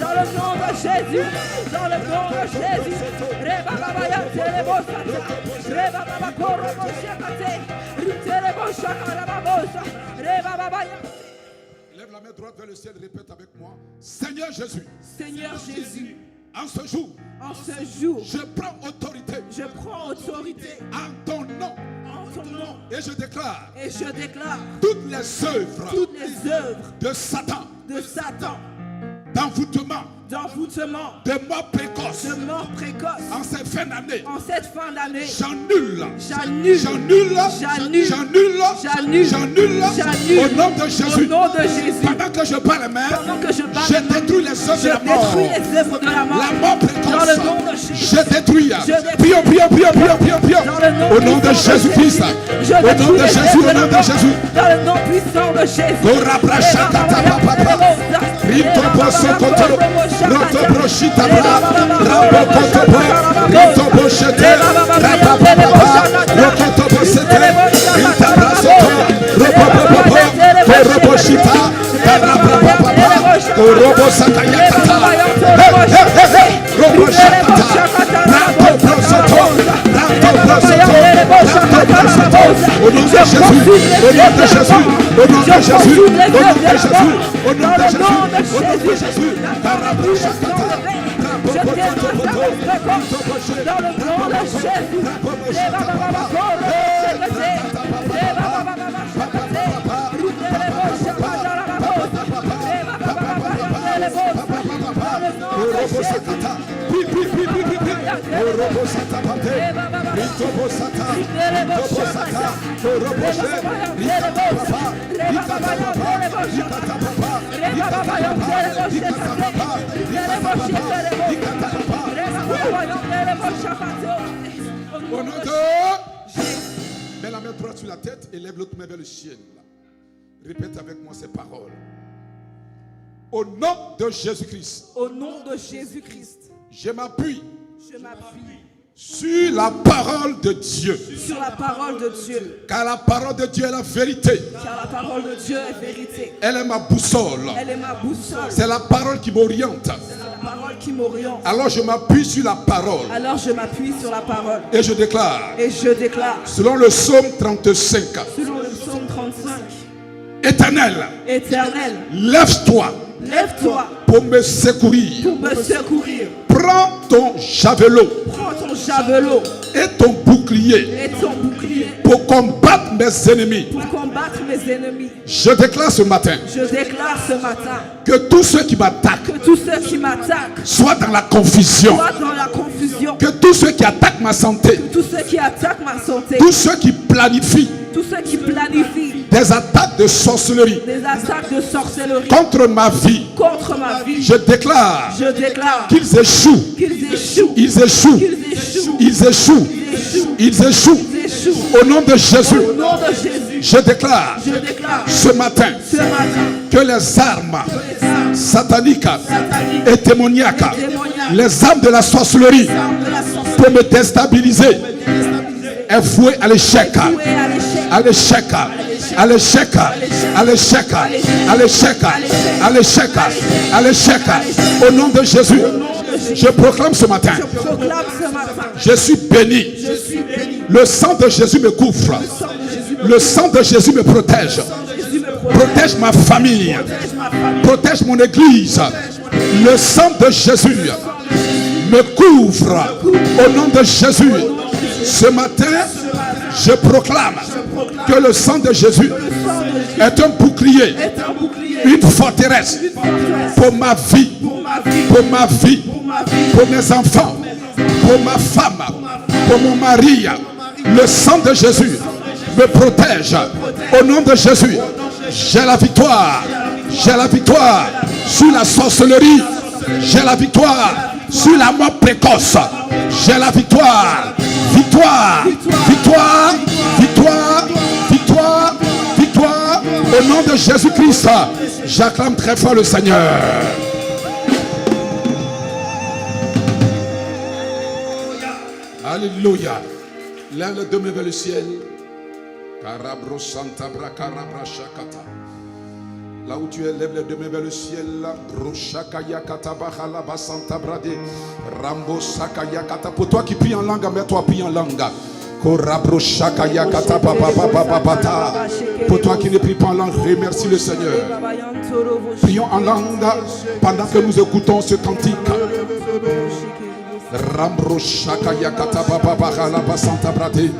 Dans le nom de Jésus. Dans le nom de Jésus. Reba baba ya terebo sata. Reba baba korobo shakate. Riterebo shakara babosa. Reba baba ya. Lève la main droite vers le ciel, répète avec moi. Seigneur Jésus. Seigneur Jésus. En ce jour. En ce jour. Je prends autorité. Je prends autorité. En ton nom. En ton nom. Et je déclare. Et je déclare. Toutes les œuvres. Toutes les œuvres. De Satan. De Satan. D'envoûtement. D'envoûtement. De mort précoce. De mort précoce. En cette fin d'année. En cette fin d'année. J'annule. J'annule. J'annule. J'annule. J'annule. J'annule. J'annule. J'annule. Au nom de Jésus. Au nom de Jésus. Pendant que je parle, Pendant que je parle, je détruis les œuvres de la mort. Je détruis les œuvres de la mort. La mort précoce. Dans le nom de Jésus. Je détruis. Prions, prions. Au nom de Jésus-Christ. Au nom de Jésus. Au nom de Jésus. Dans le nom puissant de Jésus. Au nom de Jésus, au nom de Jésus, au nom de Jésus, au nom de Jésus, au nom de Jésus, au nom de Jésus, dans le nom de Jésus. Au nom de... Mets la main droite sur la tête et lève l'autre main vers le ciel. Répète avec moi ces paroles. Au nom de Jésus-Christ. Au nom de Jésus-Christ. Je m'appuie. Je m'appuie. Sur la parole de Dieu. Sur la parole de Dieu. Car la parole de Dieu est la vérité. Car la parole de Dieu est vérité. Elle est ma boussole. Elle est ma boussole. C'est la parole qui m'oriente. C'est la parole qui m'oriente. Alors je m'appuie sur la parole. Alors je m'appuie sur la parole. Et je déclare. Et je déclare. Selon le psaume 35. Selon le psaume 35. Éternel. Éternel. Lève-toi. Lève-toi. Pour me secourir. Pour me secourir. Prends ton javelot. Prends ton javelot. Et ton bouclier. Et ton bouclier. Pour combattre mes ennemis. Pour combattre mes ennemis. Je déclare ce matin. Je déclare ce matin. Que tous ceux qui m'attaquent. Que tous ceux qui m'attaquent. Soient dans la confusion. Soient dans la confusion. Que tous ceux qui attaquent ma santé. Que tous ceux qui attaquent ma santé. Tous ceux qui planifient. Tous ceux qui planifient. Des attaques de sorcellerie. Des attaques de sorcellerie. Contre ma vie. Contre ma vie. Je déclare. Je déclare. Qu'ils échouent. Qu'ils échouent. Ils échouent. Qu'ils échouent. Ils échouent. Ils échouent. Au nom de Jésus. Au nom de Jésus. Je déclare. Je déclare. Ce matin. Que les armes sataniques et démoniaques. Les armes de la sorcellerie. Pour me déstabiliser. Est voué à l'échec. À l'échec. À l'échec. À l'échec. À l'échec. À l'échec. À l'échec. Au nom de Jésus. Je proclame ce matin. Je suis béni. Le sang de Jésus me couvre. Le sang de Jésus me protège. Protège ma famille. Protège mon église. Le sang de Jésus me couvre. Au nom de Jésus. Ce matin, je proclame que le sang de Jésus est un bouclier, une forteresse pour ma vie, pour ma vie, pour mes enfants, pour ma femme, pour mon mari. Le sang de Jésus me protège. Au nom de Jésus, j'ai la victoire. J'ai la victoire sur la sorcellerie. J'ai la victoire sur la mort précoce. J'ai la victoire. Victoire, victoire, victoire, victoire, victoire. Au nom de Jésus-Christ, j'acclame très fort le Seigneur. Alléluia. Lève les deux mains vers le ciel. Là où tu es, lève les deux mains vers le ciel. Roshakaya katabakhala basanta brade. Rambo sakaya kata. Pour toi qui prie en langue, mets-toi prie en langue. Korabroshakaya katabababababata. Pour toi qui ne prie pas en langue, remercie le Seigneur. Prions en langue pendant que nous écoutons ce cantique. Rambroshakaya katababababakhala basanta brade.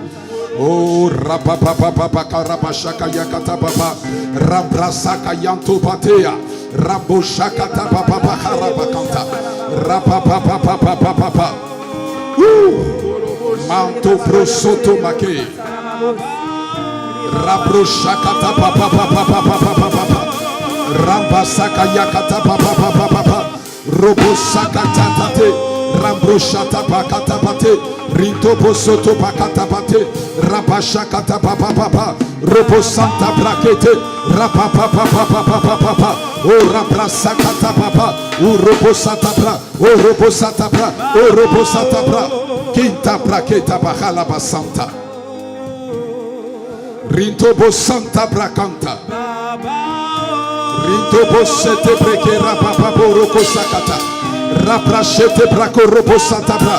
Oh, rabababababa karabashakaya katababa. Rambrasakayanto batea. Raboshakatabababa karabakanta. Rababababababa. Manto brosoto make. Rabroshakatabababababa. Rambasakayatababababa. Robosakatatate. Rambroshatabacatabate, Rintobosoto Bacatabate, Rabashakatababa, Robosanta Braquete, Rapapapapapapapa, O Rabrasakatababa, O Robosatabra, O Robosatabra, O Robosatabra, Quinta Braqueta Bajalaba Santa, Rintobosanta Bracanta, Rintobosete Breque Rapapabo Rocosacata. Raprachete brako robo satabra.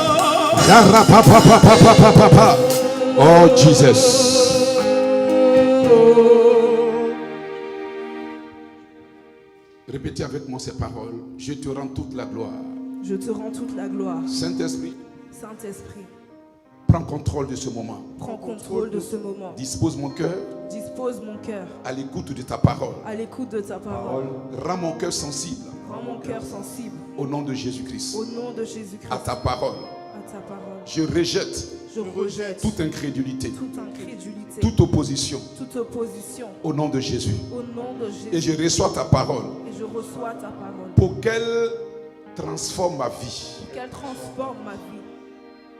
Oh Jesus. Répétez avec moi ces paroles. Je te rends toute la gloire. Je te rends toute la gloire. Saint-Esprit, Saint-Esprit, prends contrôle de ce moment. prends contrôle de ce moment. Dispose mon cœur Dispose mon cœur à l'écoute de ta parole. à l'écoute de ta parole. Rends mon cœur sensible Rends mon cœur sensible au nom de Jésus-Christ. au nom de Jésus-Christ. À ta parole. À ta parole. Je rejette Je rejette toute incrédulité, toute incrédulité, toute opposition toute opposition au nom de Jésus. au nom de Jésus. Et je reçois ta parole Et je reçois ta parole pour qu'elle transforme ma vie, pour qu'elle transforme ma vie,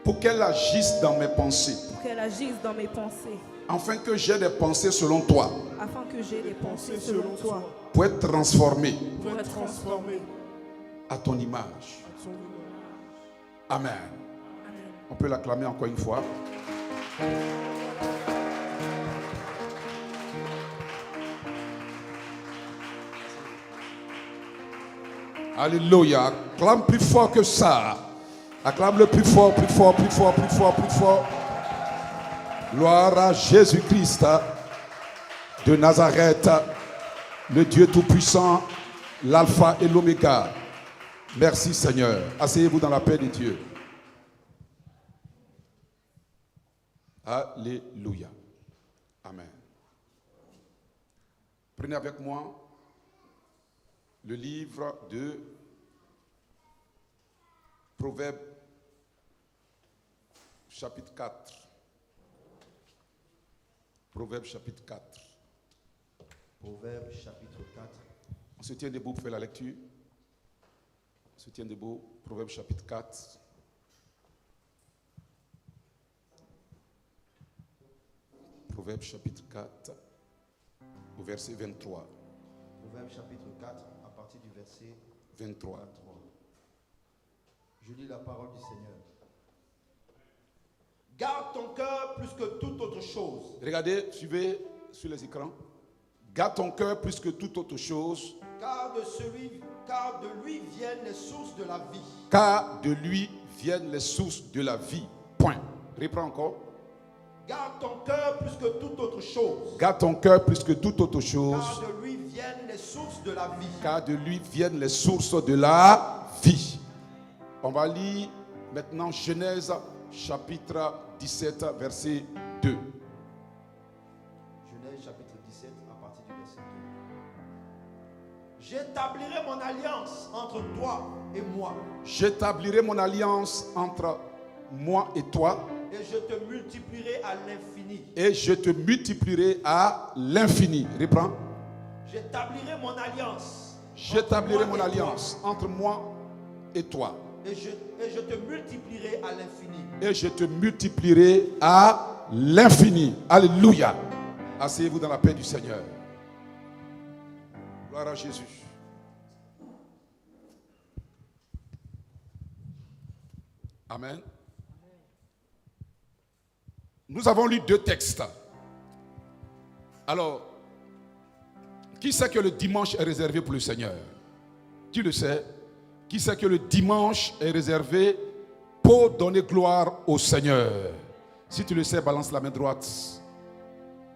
pour qu'elle agisse dans mes pensées, pour qu'elle agisse dans mes pensées, afin que j'ai des pensées selon toi, afin que j'ai des pensées selon toi, pour être transformé pour être transformé. à ton image. Amen. Amen. On peut l'acclamer encore une fois. Alléluia. Acclame plus fort que ça. Acclame-le plus fort, plus fort, plus fort, plus fort, plus fort. Gloire à Jésus-Christ de Nazareth, le Dieu Tout-Puissant, l'Alpha et l'Oméga. Merci Seigneur. Asseyez-vous dans la paix de Dieu. Alléluia. Amen. Prenez avec moi le livre de Proverbes, chapitre 4. Proverbes, chapitre 4. Proverbes chapitre 4. On se tient debout pour faire la lecture. On se tient debout. Proverbes, chapitre 4. Proverbes, chapitre 4, au verset 23. Proverbes chapitre 4, à partir du verset 23. 23. Je lis la parole du Seigneur. Garde ton cœur plus que toute autre chose. Regardez, suivez sur les écrans. Garde ton cœur plus que toute autre chose. Car de lui viennent les sources de la vie. Car de lui viennent les sources de la vie. Point. Reprends encore. Garde ton cœur plus que toute autre chose. Garde ton cœur plus que toute autre chose. Car de lui viennent les sources de la vie. Car de lui viennent les sources de la vie. On va lire maintenant Genèse chapitre 17 verset 2. Genèse chapitre 17 à partir du verset 2. J'établirai mon alliance entre toi et moi. J'établirai mon alliance entre moi et toi. Et je te multiplierai à l'infini. Et je te multiplierai à l'infini. Reprends. J'établirai mon alliance. J'établirai mon alliance entre moi et toi. Et je te multiplierai à l'infini. Et je te multiplierai à l'infini. Alléluia. Asseyez-vous dans la paix du Seigneur. Gloire à Jésus. Amen. Nous avons lu deux textes. Alors, Qui sait que le dimanche est réservé pour le Seigneur? Qui le sait? Qui sait que le dimanche est réservé pour donner gloire au Seigneur? Si tu le sais, balance la main droite.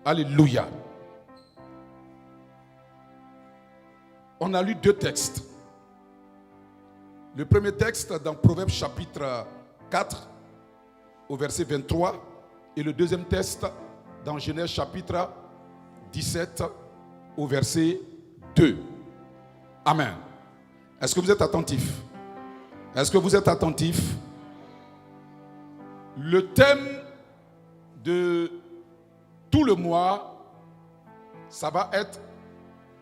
Alléluia. On a lu 2 textes. Le premier texte dans Proverbes chapitre 4 au verset 23 et le deuxième texte dans Genèse chapitre 17 au verset 2. Amen. Est-ce que vous êtes attentifs? Est-ce que vous êtes attentifs? Le thème de tout le mois, ça va être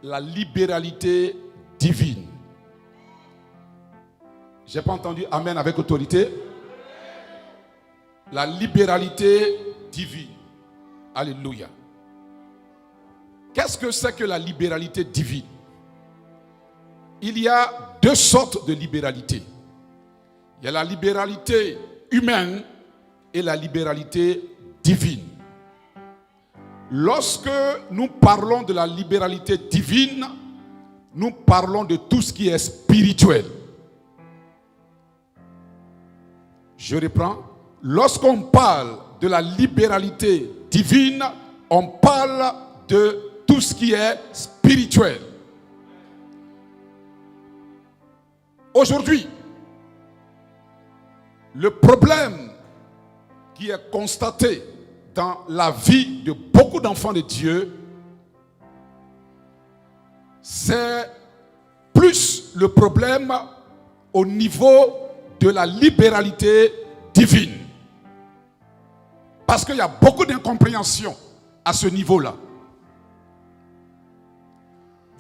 la libéralité divine. Je n'ai pas entendu amen avec autorité. La libéralité divine. Alléluia. Qu'est-ce que c'est que la libéralité divine? Il y a 2 sortes de libéralité. Il y a la libéralité humaine et la libéralité divine. Lorsque nous parlons de la libéralité divine, nous parlons de tout ce qui est spirituel. Je reprends. Lorsqu'on parle de la libéralité divine, on parle de tout ce qui est spirituel. Aujourd'hui, le problème qui est constaté dans la vie de beaucoup d'enfants de Dieu, c'est plus le problème au niveau de la libéralité divine. Parce qu'il y a beaucoup d'incompréhension à ce niveau-là.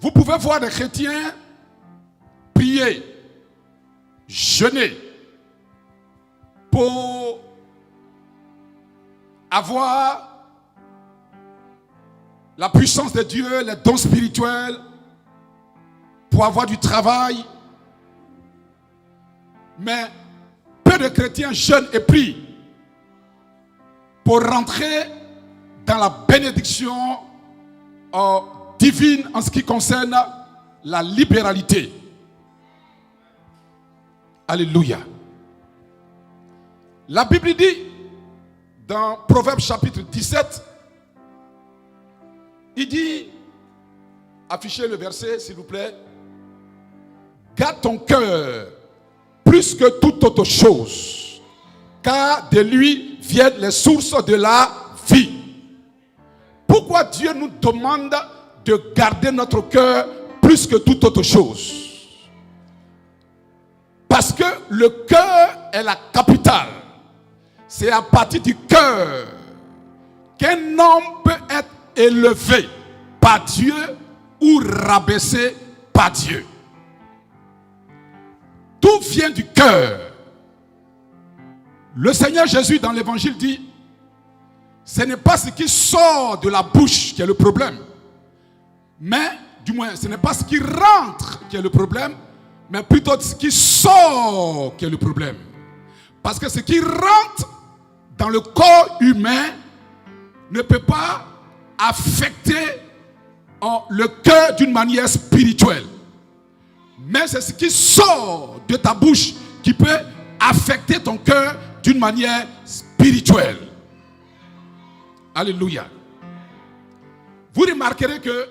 Vous pouvez voir des chrétiens prier, jeûner pour avoir la puissance de Dieu, les dons spirituels, pour avoir du travail. Mais peu de chrétiens jeûnent et prient pour rentrer dans la bénédiction divine en ce qui concerne la libéralité. Alléluia. La Bible dit dans Proverbes chapitre 17, il dit, affichez le verset s'il vous plaît, garde ton cœur plus que toute autre chose, car de lui viennent les sources de la vie. Pourquoi Dieu nous demande de garder notre cœur plus que toute autre chose? Parce que le cœur est la capitale. C'est à partir du cœur qu'un homme peut être élevé par Dieu ou rabaissé par Dieu. Tout vient du cœur. Le Seigneur Jésus dans l'évangile dit, ce n'est pas ce qui sort de la bouche qui est le problème, mais du moins ce n'est pas ce qui rentre qui est le problème, mais plutôt ce qui sort qui est le problème. Parce que ce qui rentre dans le corps humain ne peut pas affecter le cœur d'une manière spirituelle. Mais c'est ce qui sort de ta bouche qui peut affecter ton cœur d'une manière spirituelle. Alléluia. Vous remarquerez que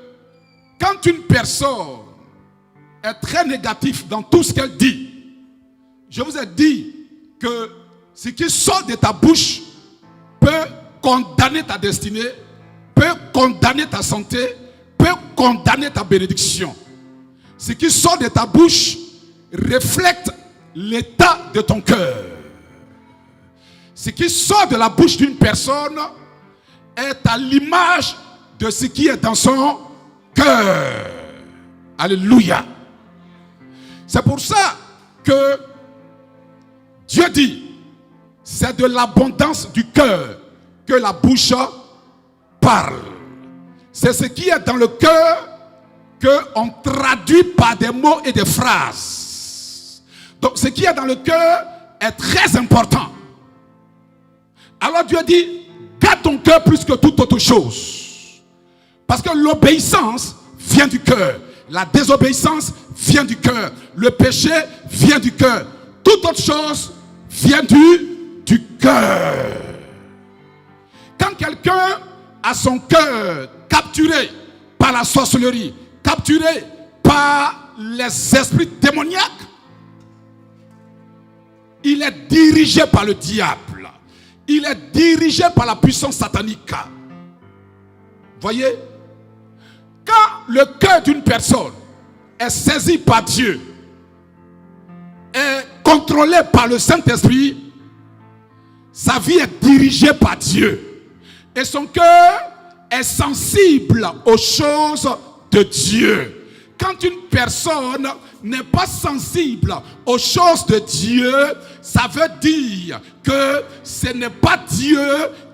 quand une personne est très négative dans tout ce qu'elle dit, je vous ai dit que ce qui sort de ta bouche peut condamner ta destinée, peut condamner ta santé, peut condamner ta bénédiction. Ce qui sort de ta bouche reflète l'état de ton cœur. Ce qui sort de la bouche d'une personne est à l'image de ce qui est dans son cœur. Alléluia. C'est pour ça que Dieu dit, c'est de l'abondance du cœur que la bouche parle. C'est ce qui est dans le cœur qu'on traduit par des mots et des phrases. Donc ce qui est dans le cœur est très important. Alors Dieu dit, garde ton cœur plus que toute autre chose. Parce que l'obéissance vient vient du cœur. La désobéissance vient du cœur. Le péché vient du cœur. Toute autre chose vient du cœur. Quand quelqu'un a son cœur capturé par la sorcellerie, capturé par les esprits démoniaques, il est dirigé par le diable. Il est dirigé par la puissance satanique. Voyez, quand le cœur d'une personne est saisi par Dieu, est contrôlé par le Saint-Esprit, sa vie est dirigée par Dieu. Et son cœur est sensible aux choses de Dieu. Quand une personne n'est pas sensible aux choses de Dieu, ça veut dire que ce n'est pas Dieu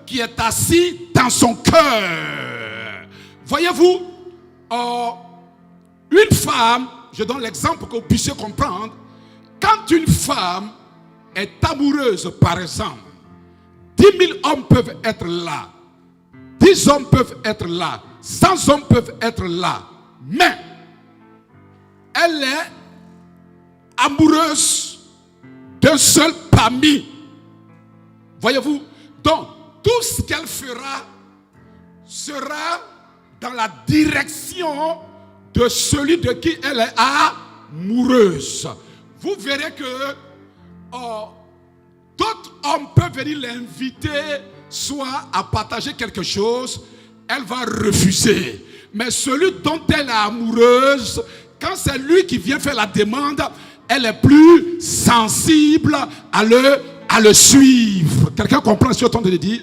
qui est assis dans son cœur. Voyez-vous, une femme, je donne l'exemple pour que vous puissiez comprendre, quand une femme est amoureuse, par exemple, 10 000 hommes peuvent être là, 10 hommes peuvent être là, 100 hommes peuvent être là, mais elle est amoureuse d'un seul parmi. Voyez-vous, donc tout ce qu'elle fera sera dans la direction de celui de qui elle est amoureuse. Vous verrez que d'autres hommes peuvent venir l'inviter soit à partager quelque chose, elle va refuser. Mais celui dont elle est amoureuse, quand c'est lui qui vient faire la demande, elle est plus sensible à le suivre. Quelqu'un comprend ce que je suis en train de dire?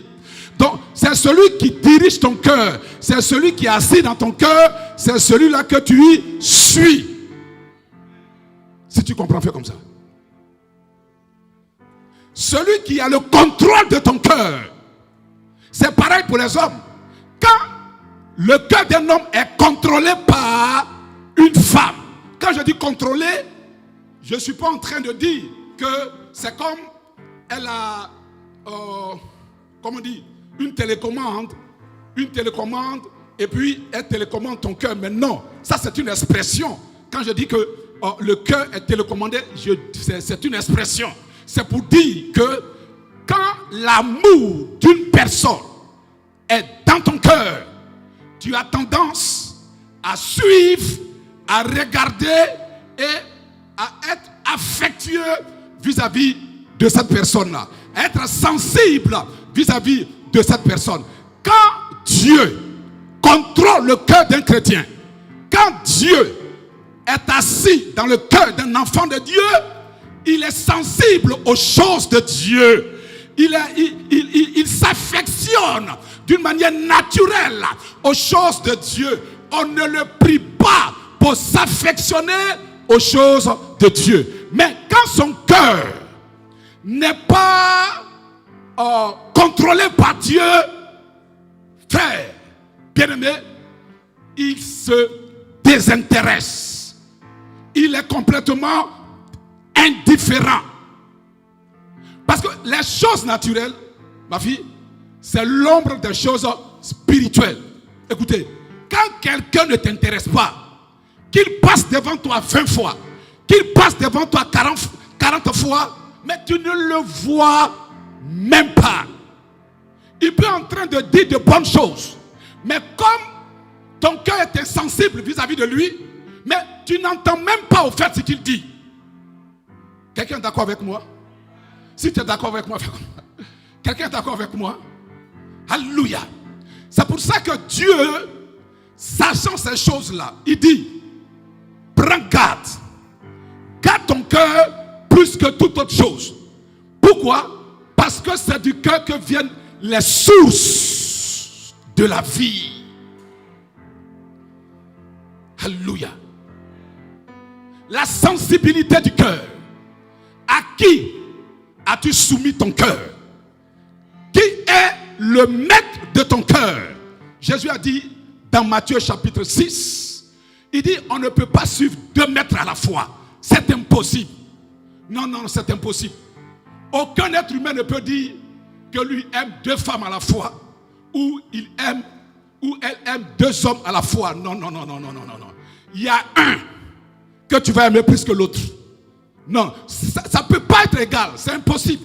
Donc, c'est celui qui dirige ton cœur. C'est celui qui est assis dans ton cœur. C'est celui-là que tu suis. Si tu comprends, fais comme ça. Celui qui a le contrôle de ton cœur. C'est pareil pour les hommes. Quand le cœur d'un homme est contrôlé par une femme, quand je dis contrôlé, je ne suis pas en train de dire que c'est comme elle a, comment on dit, une télécommande, et puis elle télécommande ton cœur. Mais non, ça c'est une expression. Quand je dis que le cœur est télécommandé, c'est une expression. C'est pour dire que quand l'amour d'une personne est dans ton cœur, tu as tendance à suivre, à regarder et à être affectueux vis-à-vis de cette personne-là. Être sensible vis-à-vis de cette personne. Quand Dieu contrôle le cœur d'un chrétien, quand Dieu est assis dans le cœur d'un enfant de Dieu, il est sensible aux choses de Dieu. Il s'affectionne d'une manière naturelle aux choses de Dieu. On ne le prie pas pour s'affectionner aux choses de Dieu. Mais quand son cœur n'est pas contrôlé par Dieu, frère, bien-aimé, il se désintéresse. Il est complètement indifférent. Parce que les choses naturelles, ma fille, c'est l'ombre des choses spirituelles. Écoutez, quand quelqu'un ne t'intéresse pas, qu'il passe devant toi 20 fois, qu'il passe devant toi 40 fois, mais tu ne le vois même pas. Il peut être en train de dire de bonnes choses, mais comme ton cœur est insensible vis-à-vis de lui, mais tu n'entends même pas au fait ce qu'il dit. Quelqu'un est d'accord avec moi? Si tu es d'accord avec moi, quelqu'un est d'accord avec moi? Alléluia. C'est pour ça que Dieu, sachant ces choses-là, il dit, prends garde. Garde ton cœur plus que toute autre chose. Pourquoi? Parce que c'est du cœur que viennent les sources de la vie. Alléluia. La sensibilité du cœur. À qui as-tu soumis ton cœur? Qui est le maître de ton cœur? Jésus a dit dans Matthieu chapitre 6, il dit on ne peut pas suivre 2 maîtres à la fois. C'est impossible. Non, c'est impossible. Aucun être humain ne peut dire que lui aime 2 femmes à la fois, ou il aime, ou elle aime 2 hommes à la fois. Non. il y a un que tu vas aimer plus que l'autre. Non, ça ne peut pas être égal, c'est impossible.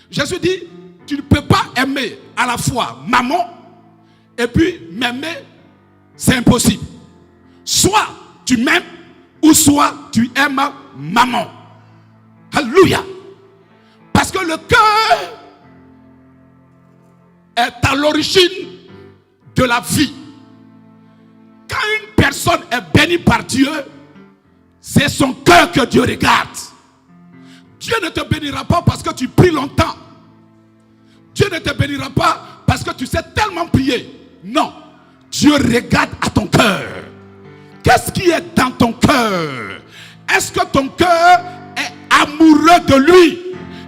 Jésus dit, tu ne peux pas aimer à la fois maman et puis m'aimer, c'est impossible. Soit tu m'aimes ou soit tu aimes maman. Alléluia. Parce que le cœur est à l'origine de la vie. Quand une personne est bénie par Dieu, c'est son cœur que Dieu regarde. Dieu ne te bénira pas parce que tu pries longtemps. Dieu ne te bénira pas parce que tu sais tellement prier. Non. Dieu regarde à ton cœur. Qu'est-ce qui est dans ton cœur? Est-ce que ton cœur est amoureux de lui?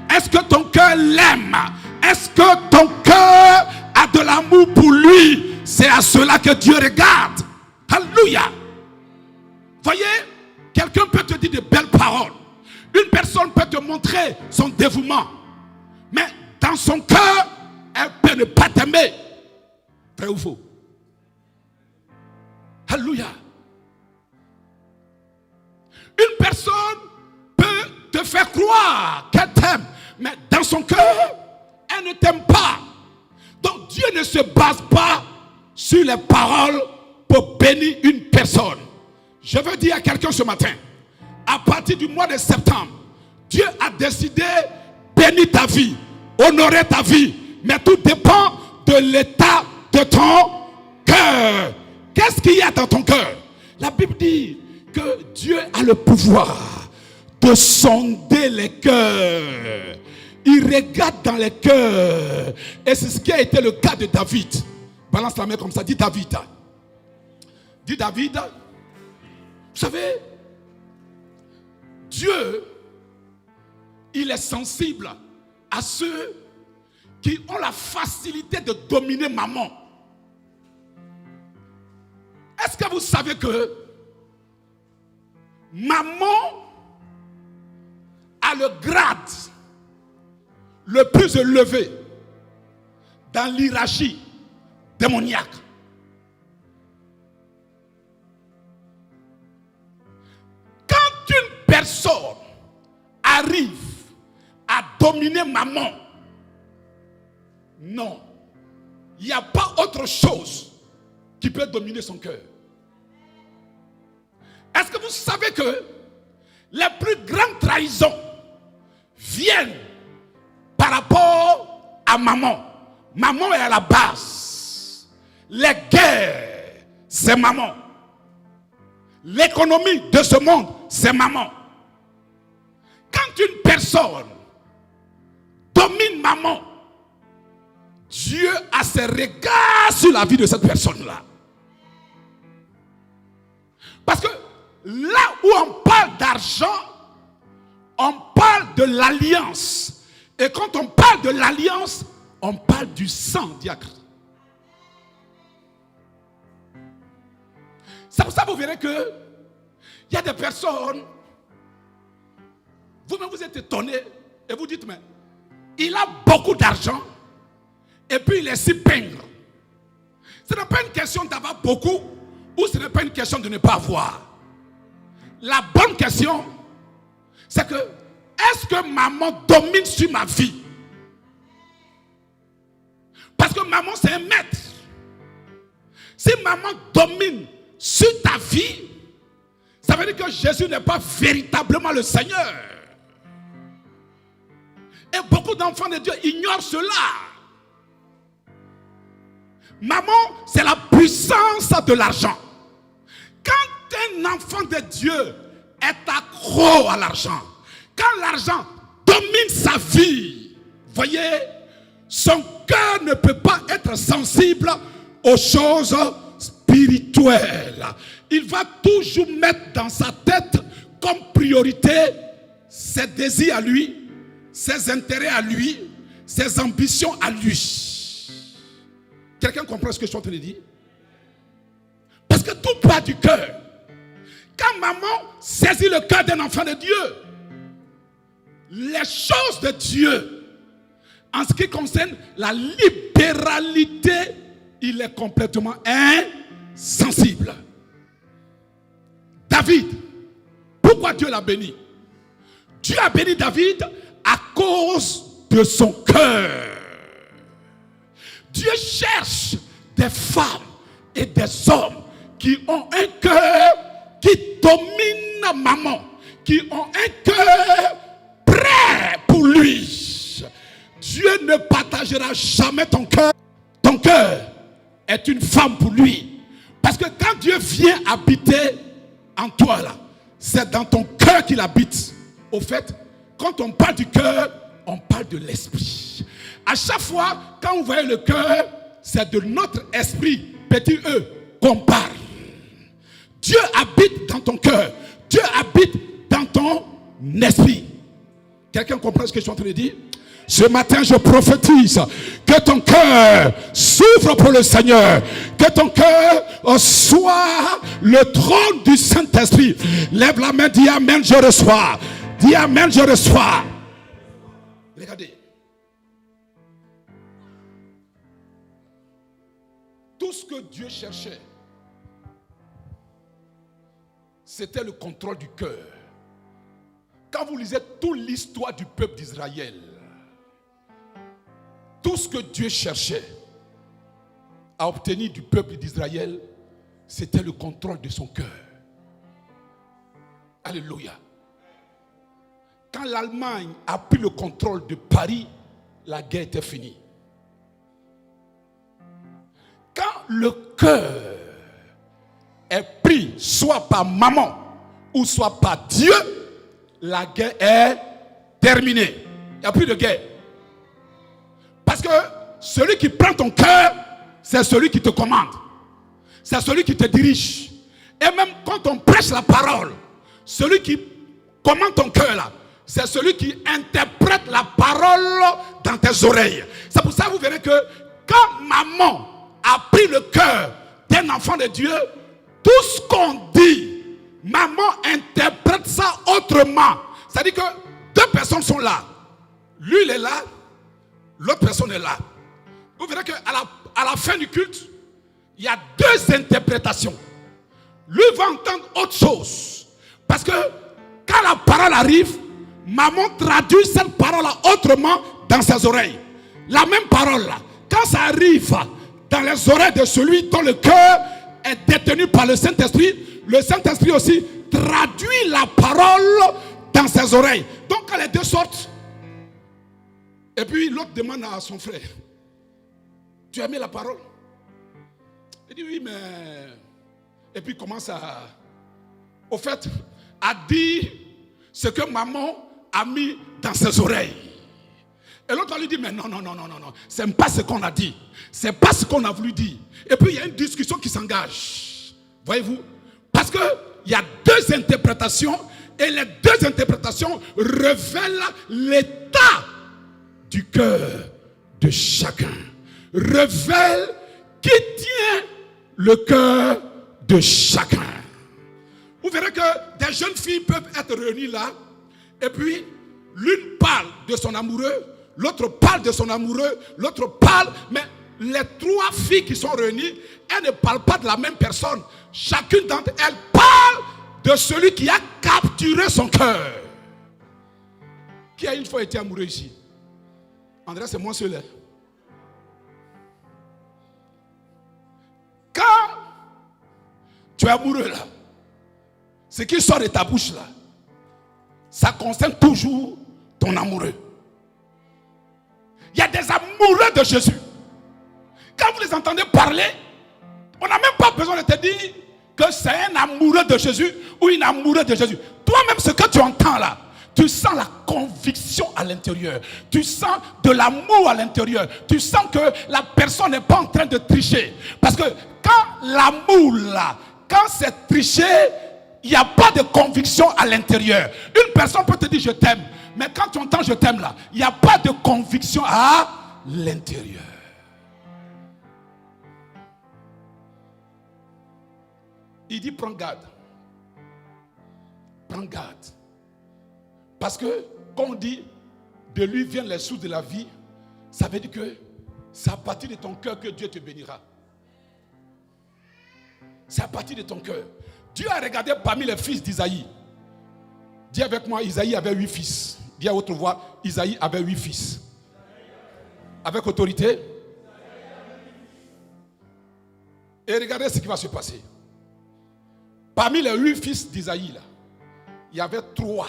Est-ce que ton cœur l'aime? Est-ce que ton cœur a de l'amour pour lui? C'est à cela que Dieu regarde. Alléluia. Voyez, quelqu'un peut te dire de belles paroles. Une personne peut te montrer son dévouement. Mais dans son cœur, elle peut ne pas t'aimer. Vrai ou faux? Alléluia. Une personne peut te faire croire qu'elle t'aime, mais dans son cœur, elle ne t'aime pas. Donc Dieu ne se base pas sur les paroles pour bénir une personne. Je veux dire à quelqu'un ce matin, à partir du mois de septembre, Dieu a décidé de bénir ta vie, honorer ta vie, mais tout dépend de l'état de ton cœur. Qu'est-ce qu'il y a dans ton cœur? La Bible dit que Dieu a le pouvoir de sonder les cœurs. Il regarde dans les cœurs. Et c'est ce qui a été le cas de David. Balance la main comme ça. Dis David. Dis David. Vous savez, Dieu, il est sensible à ceux qui ont la facilité de dominer maman. Est-ce que vous savez que maman a le grade le plus élevé dans l'hiérarchie démoniaque? Quand une personne arrive à dominer maman, non, il n'y a pas autre chose qui peut dominer son cœur. Est-ce que vous savez que les plus grandes trahisons viennent par rapport à maman? Maman est à la base. Les guerres, c'est maman. L'économie de ce monde, c'est maman. Quand une personne domine maman, Dieu a ses regards sur la vie de cette personne-là. Parce que là où on parle d'argent, on parle de l'alliance. Et quand on parle de l'alliance, on parle du sang, diacre. C'est pour ça que vous verrez que il y a des personnes, vous-même vous êtes étonnés et vous dites, mais il a beaucoup d'argent et puis il est si pingre. Ce n'est pas une question d'avoir beaucoup ou ce n'est pas une question de ne pas avoir. La bonne question, c'est que est-ce que maman domine sur ma vie? Parce que maman c'est un maître. Si maman domine sur ta vie, ça veut dire que Jésus n'est pas véritablement le Seigneur. Et beaucoup d'enfants de Dieu ignorent cela. Maman, c'est la puissance de l'argent. Quand un enfant de Dieu est accro à l'argent, quand l'argent domine sa vie, voyez, son cœur ne peut pas être sensible aux choses spirituelles. Il va toujours mettre dans sa tête comme priorité ses désirs à lui, ses intérêts à lui, ses ambitions à lui. Quelqu'un comprend ce que je suis en train de dire? Parce que tout part du cœur. Quand maman saisit le cœur d'un enfant de Dieu, les choses de Dieu, en ce qui concerne la libéralité, il est complètement insensible. pourquoi Dieu l'a béni? Dieu a béni David à cause de son cœur. Dieu cherche des femmes et des hommes qui ont un cœur qui domine maman, qui ont un cœur prêt pour lui. Dieu ne partagera jamais ton cœur. Ton cœur est une femme pour lui. Parce que quand Dieu vient habiter en toi là, c'est dans ton cœur qu'il habite. Au fait, quand on parle du cœur, on parle de l'esprit. À chaque fois, quand vous voyez le cœur, c'est de notre esprit, petit e, qu'on parle. Dieu habite dans ton cœur. Dieu habite dans ton esprit. Quelqu'un comprend ce que je suis en train de dire? Ce matin, je prophétise que ton cœur s'ouvre pour le Seigneur. Que ton cœur soit le trône du Saint-Esprit. Lève la main, dis Amen, je reçois. Dis Amen, je reçois. Regardez. Tout ce que Dieu cherchait, c'était le contrôle du cœur. Quand vous lisez toute l'histoire du peuple d'Israël, tout ce que Dieu cherchait à obtenir du peuple d'Israël, c'était le contrôle de son cœur. Alléluia. Quand l'Allemagne a pris le contrôle de Paris, la guerre était finie. Quand le cœur est pris soit par maman ou soit par Dieu, la guerre est terminée. Il n'y a plus de guerre. Parce que celui qui prend ton cœur, c'est celui qui te commande. C'est celui qui te dirige. Et même quand on prêche la parole, celui qui commande ton cœur là, c'est celui qui interprète la parole dans tes oreilles. C'est pour ça que vous verrez que quand maman a pris le cœur d'un enfant de Dieu, tout ce qu'on dit, maman interprète ça autrement. C'est-à-dire que deux personnes sont là. Lui, il est là. L'autre personne est là. Vous verrez qu'à la fin du culte, il y a deux interprétations. Lui va entendre autre chose. Parce que quand la parole arrive, maman traduit cette parole-là autrement dans ses oreilles. La même parole-là, quand ça arrive dans les oreilles de celui dont le cœur est détenu par le Saint-Esprit, le Saint-Esprit aussi traduit la parole dans ses oreilles. Donc quand les deux sortent, et puis l'autre demande à son frère, tu as aimé la parole? Il dit oui, mais... Et puis il commence au fait, à dire ce que maman a mis dans ses oreilles. Et l'autre lui dit, mais non, c'est pas ce qu'on a dit. C'est pas ce qu'on a voulu dire. Et puis il y a une discussion qui s'engage. Voyez-vous? Parce qu'il y a deux interprétations, et les deux interprétations révèlent l'état du cœur de chacun. Révèle qui tient le cœur de chacun. Vous verrez que des jeunes filles peuvent être réunies là, et puis l'une parle de son amoureux, l'autre parle de son amoureux, l'autre parle, mais les trois filles qui sont réunies, elles ne parlent pas de la même personne. Chacune d'entre elles parle de celui qui a capturé son cœur. Qui a une fois été amoureux ici? André, c'est moi seul. Quand tu es amoureux là, ce qui sort de ta bouche là, ça concerne toujours ton amoureux. Il y a des amoureux de Jésus. Quand vous les entendez parler, on n'a même pas besoin de te dire que c'est un amoureux de Jésus ou une amoureuse de Jésus. Toi-même, ce que tu entends là, tu sens la conviction à l'intérieur. Tu sens de l'amour à l'intérieur. Tu sens que la personne n'est pas en train de tricher. Parce que quand l'amour là, quand c'est triché, il n'y a pas de conviction à l'intérieur. Une personne peut te dire je t'aime, mais quand tu entends je t'aime là, il n'y a pas de conviction à l'intérieur. Il dit prends garde. Prends garde. Parce que quand on dit de lui viennent les sources de la vie, ça veut dire que c'est à partir de ton cœur que Dieu te bénira. C'est à partir de ton cœur. Dieu a regardé parmi les fils d'Isaïe. Dis avec moi, Isaïe avait 8 fils. Dis à votre voix, Isaïe avait 8 fils. Avec autorité. Et regardez ce qui va se passer. Parmi les 8 fils d'Isaïe, là, il y avait 3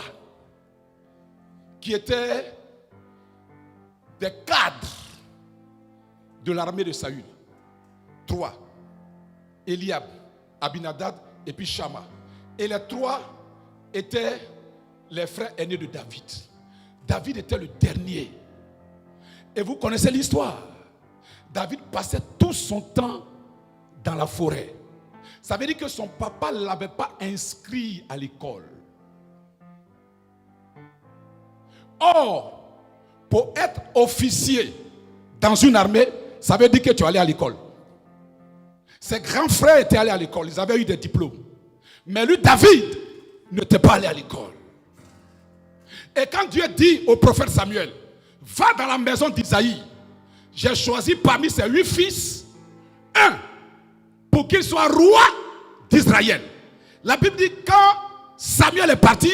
qui étaient des cadres de l'armée de Saül. 3. Eliab, Abinadab et puis Shama. Et les 3 étaient les frères aînés de David. David était le dernier. Et vous connaissez l'histoire. David passait tout son temps dans la forêt. Ça veut dire que son papa ne l'avait pas inscrit à l'école. Or, pour être officier dans une armée, ça veut dire que tu allais à l'école. Ses grands frères étaient allés à l'école, ils avaient eu des diplômes. Mais lui, David, n'était pas allé à l'école. Et quand Dieu dit au prophète Samuel, va dans la maison d'Isaïe, j'ai choisi parmi ses 8 fils, un, pour qu'il soit roi d'Israël. La Bible dit, quand Samuel est parti,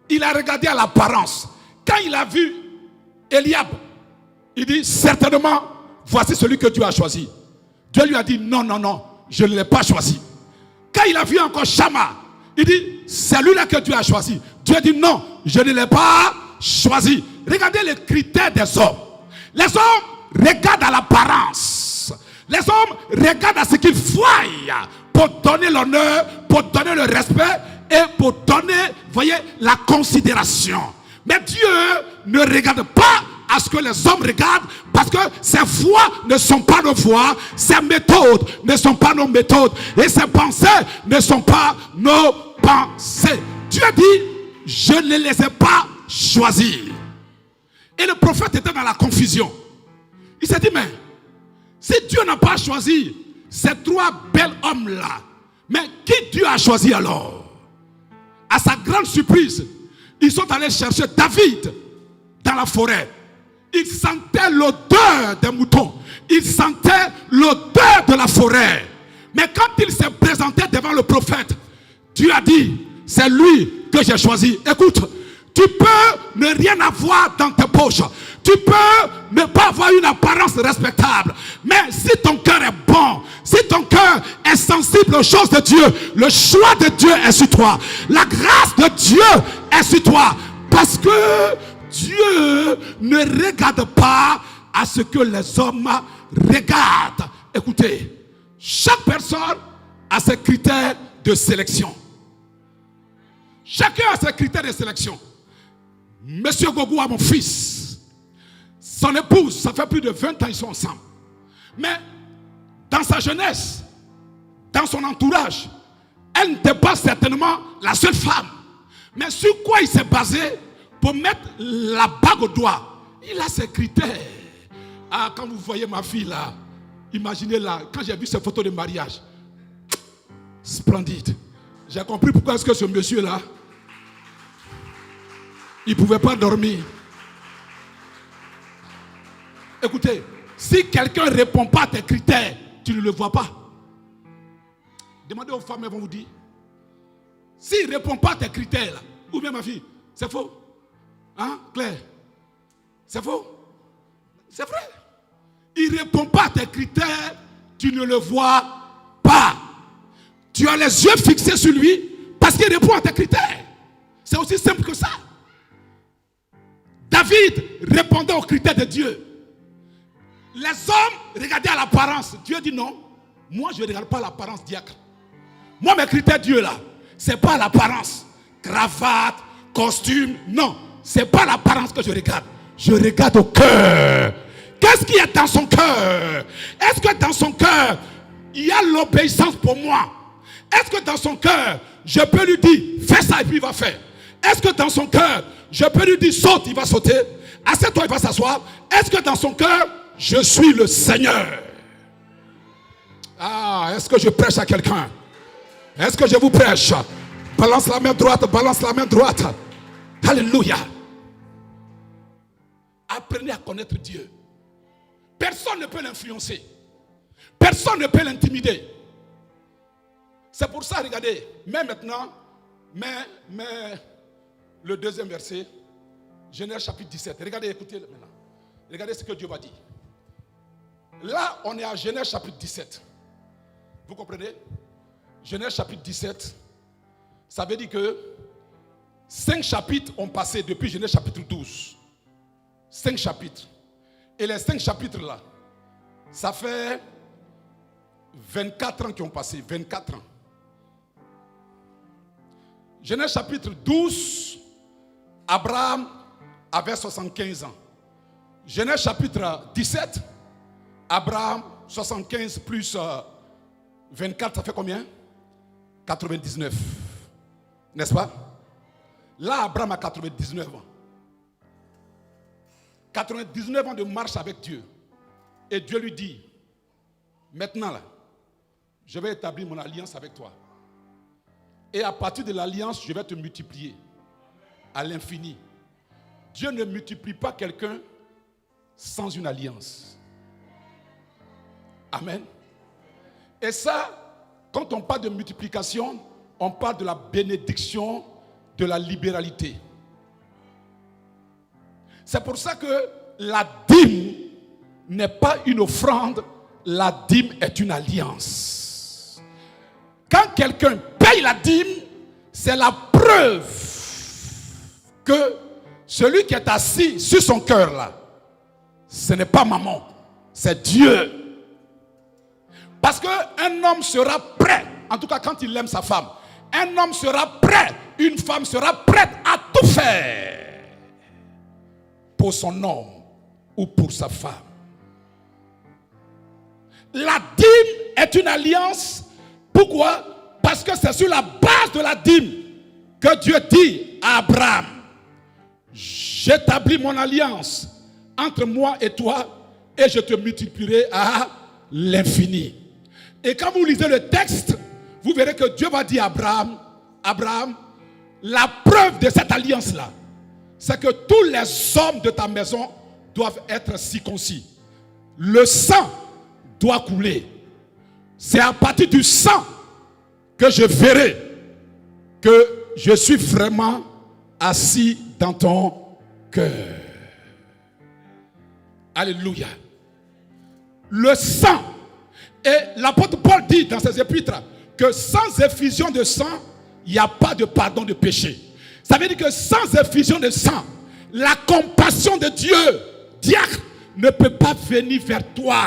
il a regardé à l'apparence. Quand il a vu Eliab, il dit, certainement, voici celui que Dieu a choisi. Dieu lui a dit, non, non, non, je ne l'ai pas choisi. Quand il a vu encore Shama, il dit, c'est lui-là que Dieu a choisi. Dieu dit, non, je ne l'ai pas choisi. Regardez les critères des hommes. Les hommes regardent à l'apparence. Les hommes regardent à ce qu'ils voient pour donner l'honneur, pour donner le respect et pour donner, voyez, la considération. Mais Dieu ne regarde pas à ce que les hommes regardent, parce que ses voies ne sont pas nos voies, ses méthodes ne sont pas nos méthodes, et ses pensées ne sont pas nos pensées. Dieu dit, je ne les ai pas choisis. Et le prophète était dans la confusion. Il s'est dit, mais si Dieu n'a pas choisi ces 3 bels hommes-là, mais qui Dieu a choisi alors? À sa grande surprise, ils sont allés chercher David dans la forêt. Ils sentaient l'odeur des moutons. Ils sentaient l'odeur de la forêt. Mais quand il s'est présenté devant le prophète, Dieu a dit, c'est lui que j'ai choisi. Écoute, tu peux ne rien avoir dans tes poches. Tu peux ne pas avoir une apparence respectable. Mais si ton cœur est bon, si ton cœur est sensible aux choses de Dieu, le choix de Dieu est sur toi. La grâce de Dieu est sur toi. Parce que Dieu ne regarde pas à ce que les hommes regardent. Écoutez, chaque personne a ses critères de sélection. Chacun a ses critères de sélection. Monsieur Gogou a mon fils. Son épouse, ça fait plus de 20 ans ils sont ensemble. Mais dans sa jeunesse, dans son entourage, elle n'était pas certainement la seule femme. Mais sur quoi il s'est basé pour mettre la bague au doigt? Il a ses critères. Ah, quand vous voyez ma fille là, imaginez là, quand j'ai vu ces photos de mariage, splendide. J'ai compris pourquoi est-ce que ce monsieur là, il ne pouvait pas dormir. Écoutez, si quelqu'un ne répond pas à tes critères, tu ne le vois pas. Demandez aux femmes, elles vont vous dire. S'il ne répond pas à tes critères, là, ou bien ma fille, c'est faux. Hein, Claire? C'est faux? C'est vrai. Il ne répond pas à tes critères, tu ne le vois pas. Tu as les yeux fixés sur lui parce qu'il répond à tes critères. C'est aussi simple que ça. David répondait aux critères de Dieu. Les hommes regardaient à l'apparence. Dieu dit non. Moi, je ne regarde pas l'apparence, diacre. Moi, mes critères Dieu là, ce n'est pas l'apparence. Cravate, costume, non. Ce n'est pas l'apparence que je regarde. Je regarde au cœur. Qu'est-ce qu'il y a dans son cœur? Est-ce que dans son cœur, il y a l'obéissance pour moi? Est-ce que dans son cœur, je peux lui dire, fais ça et puis il va faire? Est-ce que dans son cœur, je peux lui dire, saute, il va sauter? Assieds-toi, il va s'asseoir. Est-ce que dans son cœur, je suis le Seigneur? Ah, est-ce que je prêche à quelqu'un? Est-ce que je vous prêche? Balance la main droite, balance la main droite. Alléluia. Apprenez à connaître Dieu. Personne ne peut l'influencer. Personne ne peut l'intimider. C'est pour ça, regardez, mais maintenant, mais le deuxième verset. Genèse chapitre 17. Regardez, écoutez maintenant. Regardez ce que Dieu va dire. Là, on est à Genèse chapitre 17. Vous comprenez? Genèse chapitre 17. Ça veut dire que 5 chapitres ont passé depuis Genèse chapitre 12. 5 chapitres. Et les 5 chapitres là, ça fait 24 ans qui ont passé. 24 ans. Genèse chapitre 12, Abraham avait 75 ans. Genèse chapitre 17, Abraham, 75 plus 24, ça fait combien? 99. N'est-ce pas? Là, Abraham a 99 ans. 99 ans de marche avec Dieu. Et Dieu lui dit, maintenant là, je vais établir mon alliance avec toi. Et à partir de l'alliance, je vais te multiplier à l'infini. Dieu ne multiplie pas quelqu'un sans une alliance. Amen. Et ça, quand on parle de multiplication, on parle de la bénédiction, de la libéralité. C'est pour ça que la dîme n'est pas une offrande, la dîme est une alliance. Quand quelqu'un paye la dîme, c'est la preuve que celui qui est assis sur son cœur là, ce n'est pas maman, c'est Dieu. Parce qu'un homme sera prêt, en tout cas quand il aime sa femme, un homme sera prêt, une femme sera prête à tout faire pour son homme ou pour sa femme. La dîme est une alliance. Pourquoi? Parce que c'est sur la base de la dîme que Dieu dit à Abraham, j'établis mon alliance entre moi et toi et je te multiplierai à l'infini. Et quand vous lisez le texte, vous verrez que Dieu va dire à Abraham, Abraham, la preuve de cette alliance-là, c'est que tous les hommes de ta maison doivent être circoncis. Le sang doit couler. C'est à partir du sang que je verrai que je suis vraiment assis dans ton cœur. Alléluia. Le sang. Et l'apôtre Paul dit dans ses épîtres que sans effusion de sang, il n'y a pas de pardon de péché. Ça veut dire que sans effusion de sang, la compassion de Dieu, diacre, ne peut pas venir vers toi.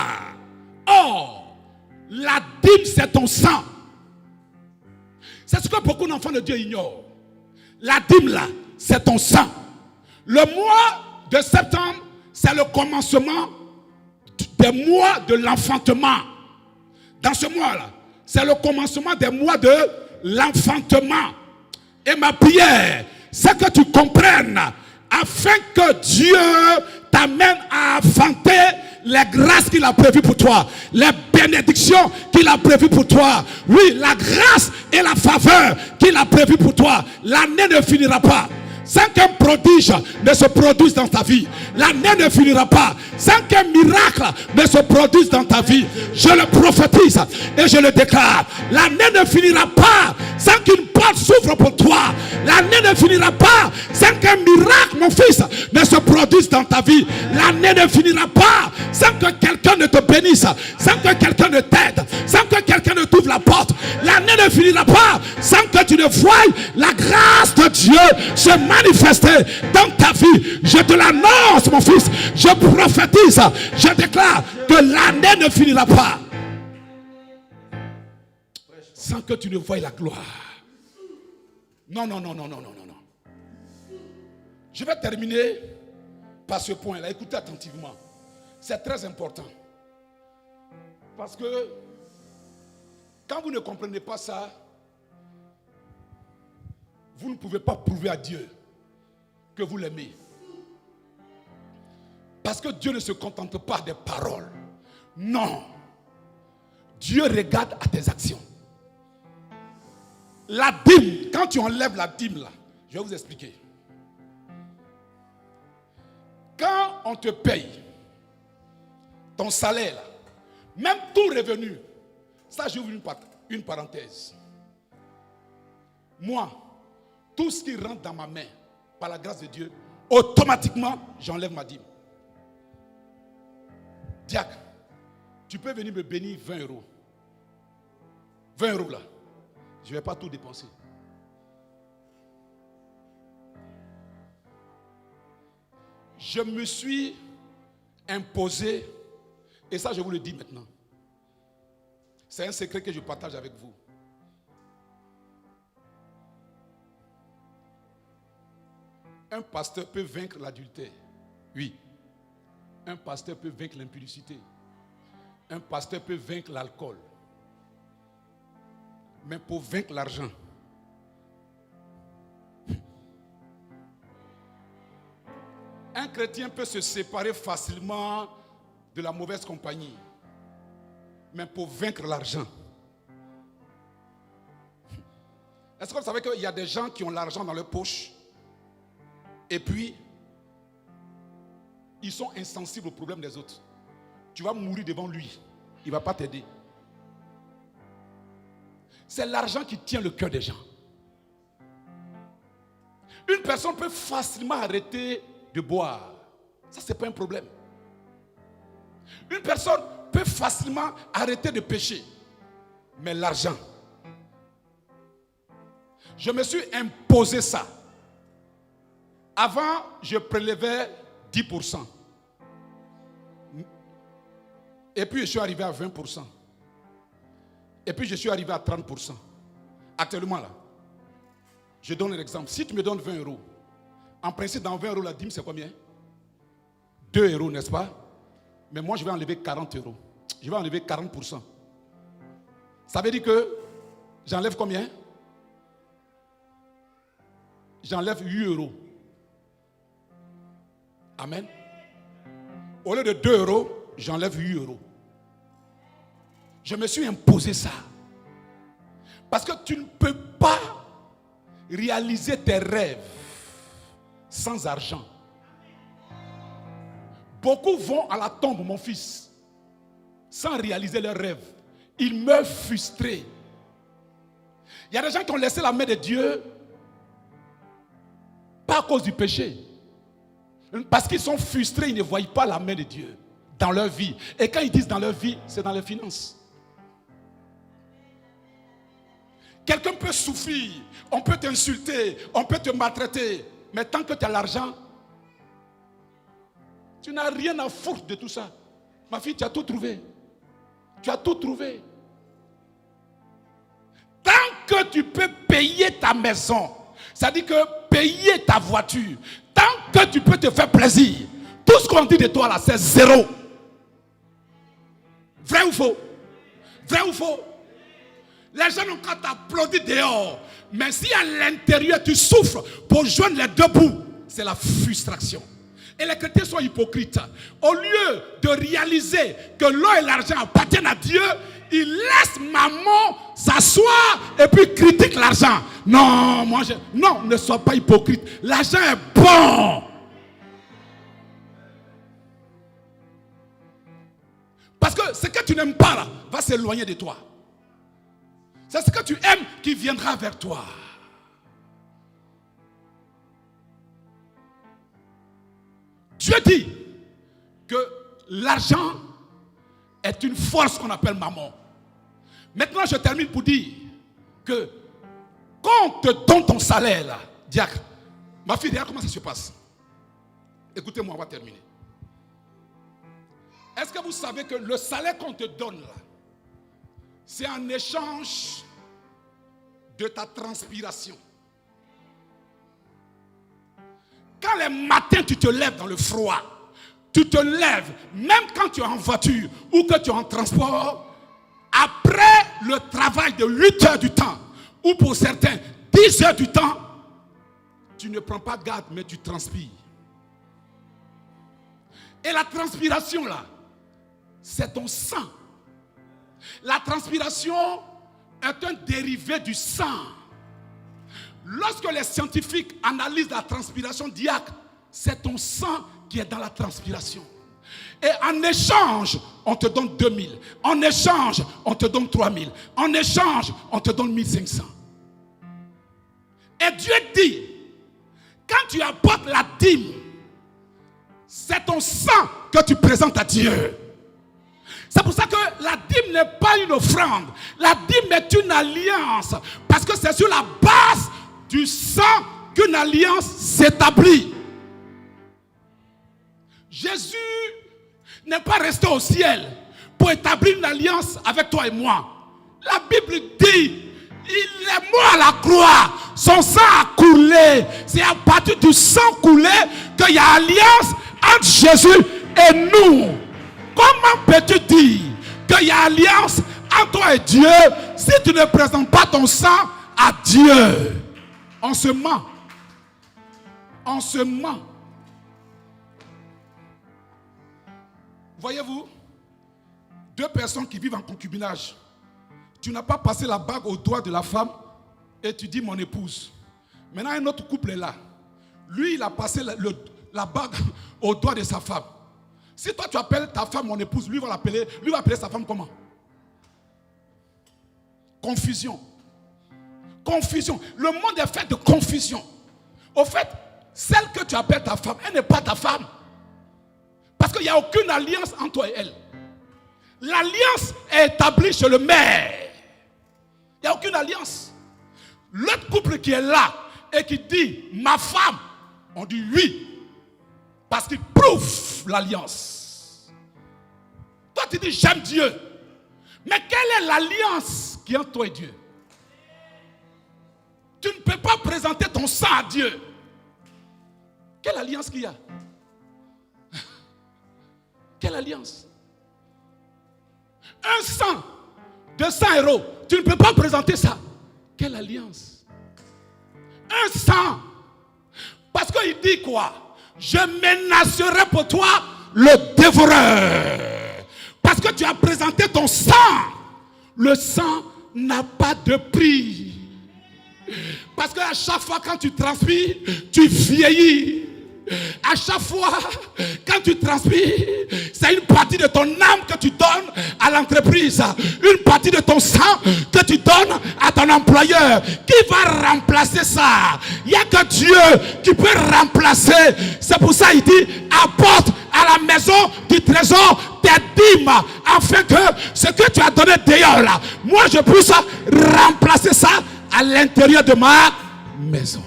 Or, la dîme, c'est ton sang. C'est ce que beaucoup d'enfants de Dieu ignorent. La dîme, là, c'est ton sang. Le mois de septembre, c'est le commencement des mois de l'enfantement. Dans ce mois-là, c'est le commencement des mois de l'enfantement. Et ma prière, c'est que tu comprennes, afin que Dieu t'amène à enfanter les grâces qu'il a prévues pour toi, les bénédictions qu'il a prévues pour toi. Oui, la grâce et la faveur qu'il a prévues pour toi. L'année ne finira pas sans qu'un prodige ne se produise dans ta vie. L'année ne finira pas sans qu'un miracle ne se produise dans ta vie. Je le prophétise et je le déclare. L'année ne finira pas sans qu'une porte s'ouvre pour toi. L'année ne finira pas sans qu'un miracle, mon fils, ne se produise dans ta vie. L'année ne finira pas sans que quelqu'un ne te bénisse, sans que quelqu'un ne t'aide, sans que quelqu'un ne t'ouvre la porte. L'année ne finira pas sans que tu ne voies la grâce de Dieu se manifester dans ta vie. Je te l'annonce, mon fils. Je prophétise, je déclare que l'année ne finira pas sans que tu ne voies la gloire. Non, non, non, non, non, non, non, non. Je vais terminer par ce point-là. Écoutez attentivement. C'est très important. Parce que quand vous ne comprenez pas ça, vous ne pouvez pas prouver à Dieu que vous l'aimez. Parce que Dieu ne se contente pas des paroles. Non. Dieu regarde à tes actions. La dîme, quand tu enlèves la dîme là, je vais vous expliquer. Quand on te paye ton salaire là, même tout revenu, ça j'ouvre une parenthèse. Moi, tout ce qui rentre dans ma main, par la grâce de Dieu, automatiquement, j'enlève ma dîme. Diacre, tu peux venir me bénir 20 euros. 20 euros là. Je ne vais pas tout dépenser. Je me suis imposé, et ça je vous le dis maintenant. C'est un secret que je partage avec vous. Un pasteur peut vaincre l'adultère. Oui. Un pasteur peut vaincre l'impudicité. Un pasteur peut vaincre l'alcool. Mais pour vaincre l'argent, un chrétien peut se séparer facilement de la mauvaise compagnie. Mais pour vaincre l'argent. Est-ce que vous savez qu'il y a des gens qui ont l'argent dans leur poche et puis ils sont insensibles aux problèmes des autres. Tu vas mourir devant lui. Il ne va pas t'aider. C'est l'argent qui tient le cœur des gens. Une personne peut facilement arrêter de boire. Ça, ce n'est pas un problème. Une personne peut facilement arrêter de pécher. Mais l'argent, je me suis imposé ça. Avant, je prélevais 10%. Et puis, je suis arrivé à 20%. Et puis, je suis arrivé à 30%. Actuellement, là, je donne un exemple. Si tu me donnes 20 euros, en principe, dans 20 euros, la dîme, c'est combien? 2 euros, n'est-ce pas? Mais moi, je vais enlever 40 euros. Je vais enlever 40%. Ça veut dire que j'enlève combien? J'enlève 8 euros. Amen. Au lieu de 2 euros, j'enlève 8 euros. Je me suis imposé ça. Parce que tu ne peux pas réaliser tes rêves sans argent. Beaucoup vont à la tombe, mon fils, sans réaliser leurs rêves. Ils meurent frustrés. Il y a des gens qui ont laissé la main de Dieu pas à cause du péché. Parce qu'ils sont frustrés, ils ne voient pas la main de Dieu dans leur vie. Et quand ils disent dans leur vie, c'est dans les finances. Quelqu'un peut souffrir, on peut t'insulter, on peut te maltraiter. Mais tant que tu as l'argent, tu n'as rien à foutre de tout ça. Ma fille, tu as tout trouvé. Tu as tout trouvé. Tant que tu peux payer ta maison, c'est-à-dire que payer ta voiture, tant que tu peux te faire plaisir, tout ce qu'on dit de toi là, c'est zéro. Vrai ou faux? Vrai ou faux? Les gens n'ont qu'à t'applaudir dehors. Mais si à l'intérieur tu souffres pour joindre les deux bouts, c'est la frustration. Et les chrétiens sont hypocrites. Au lieu de réaliser que l'or et l'argent appartiennent à Dieu, ils laissent maman s'asseoir et puis critiquent l'argent. Non, non, ne sois pas hypocrite. L'argent est bon. Parce que ce que tu n'aimes pas là, va s'éloigner de toi. C'est ce que tu aimes qui viendra vers toi. Dieu dit que l'argent est une force qu'on appelle maman. Maintenant, je termine pour dire que quand on te donne ton salaire, là, diacre, ma fille, regarde comment ça se passe. Écoutez-moi, on va terminer. Est-ce que vous savez que le salaire qu'on te donne là, c'est en échange de ta transpiration? Quand les matins tu te lèves dans le froid, tu te lèves, même quand tu es en voiture ou que tu es en transport, après le travail de 8 heures du temps, ou pour certains 10 heures du temps, tu ne prends pas garde, mais tu transpires. Et la transpiration là, c'est ton sang. La transpiration est un dérivé du sang. Lorsque les scientifiques analysent la transpiration, diacre, c'est ton sang qui est dans la transpiration. Et en échange, on te donne 2000. En échange, on te donne 3000. En échange, on te donne 1500. Et Dieu dit, quand tu apportes la dîme, c'est ton sang que tu présentes à Dieu. C'est pour ça que la dîme n'est pas une offrande. La dîme est une alliance. Parce que c'est sur la base du sang qu'une alliance s'établit. Jésus n'est pas resté au ciel pour établir une alliance avec toi et moi. La Bible dit, il est mort à la croix, son sang a coulé. C'est à partir du sang coulé qu'il y a alliance entre Jésus et nous. Comment peux-tu dire qu'il y a alliance entre toi et Dieu si tu ne présentes pas ton sang à Dieu? On se ment. On se ment. Voyez-vous, deux personnes qui vivent en concubinage. Tu n'as pas passé la bague au doigt de la femme et tu dis mon épouse. Maintenant, un autre couple est là. Lui, il a passé la bague au doigt de sa femme. Si toi, tu appelles ta femme mon épouse, lui va appeler sa femme comment? Confusion. Confusion. Le monde est fait de confusion. Au fait, celle que tu appelles ta femme, elle n'est pas ta femme. Parce qu'il n'y a aucune alliance entre toi et elle. L'alliance est établie chez le maire. Il n'y a aucune alliance. L'autre couple qui est là et qui dit ma femme, on dit oui. Parce qu'il prouve l'alliance. Toi tu dis j'aime Dieu. Mais quelle est l'alliance qui est entre toi et Dieu? Tu ne peux pas présenter ton sang à Dieu. Quelle alliance qu'il y a? Quelle alliance? Un sang de 100 €, tu ne peux pas présenter ça. Quelle alliance? Un sang. Parce qu'il dit quoi? Je menacerai pour toi le dévoreur. Parce que tu as présenté ton sang. Le sang n'a pas de prix. Parce qu'à chaque fois quand tu transpires, tu vieillis. À chaque fois, quand tu transpires, c'est une partie de ton âme que tu donnes à l'entreprise. Une partie de ton sang que tu donnes à ton employeur. Qui va remplacer ça? Il n'y a que Dieu qui peut remplacer. C'est pour ça qu'il dit, apporte à la maison du trésor tes dîmes, afin que ce que tu as donné d'ailleurs là, moi je puisse remplacer ça à l'intérieur de ma maison.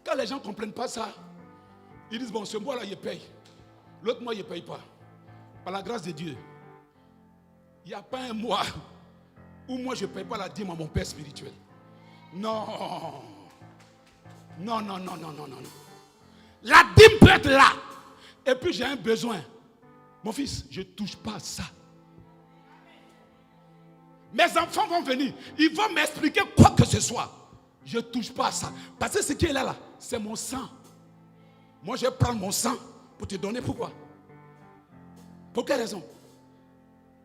Quand les gens ne comprennent pas ça, ils disent bon, ce mois-là, il paye. L'autre mois, il ne paye pas. Par la grâce de Dieu, il n'y a pas un mois où moi, je ne paye pas la dîme à mon père spirituel. Non. Non, non, non, non, non, non. La dîme peut être là. Et puis, j'ai un besoin. Mon fils, je ne touche pas à ça. Mes enfants vont venir. Ils vont m'expliquer quoi que ce soit. Je ne touche pas à ça. Parce que ce qui est là, c'est mon sang. Moi, je vais prendre mon sang pour te donner. Pourquoi? Pour quelle raison?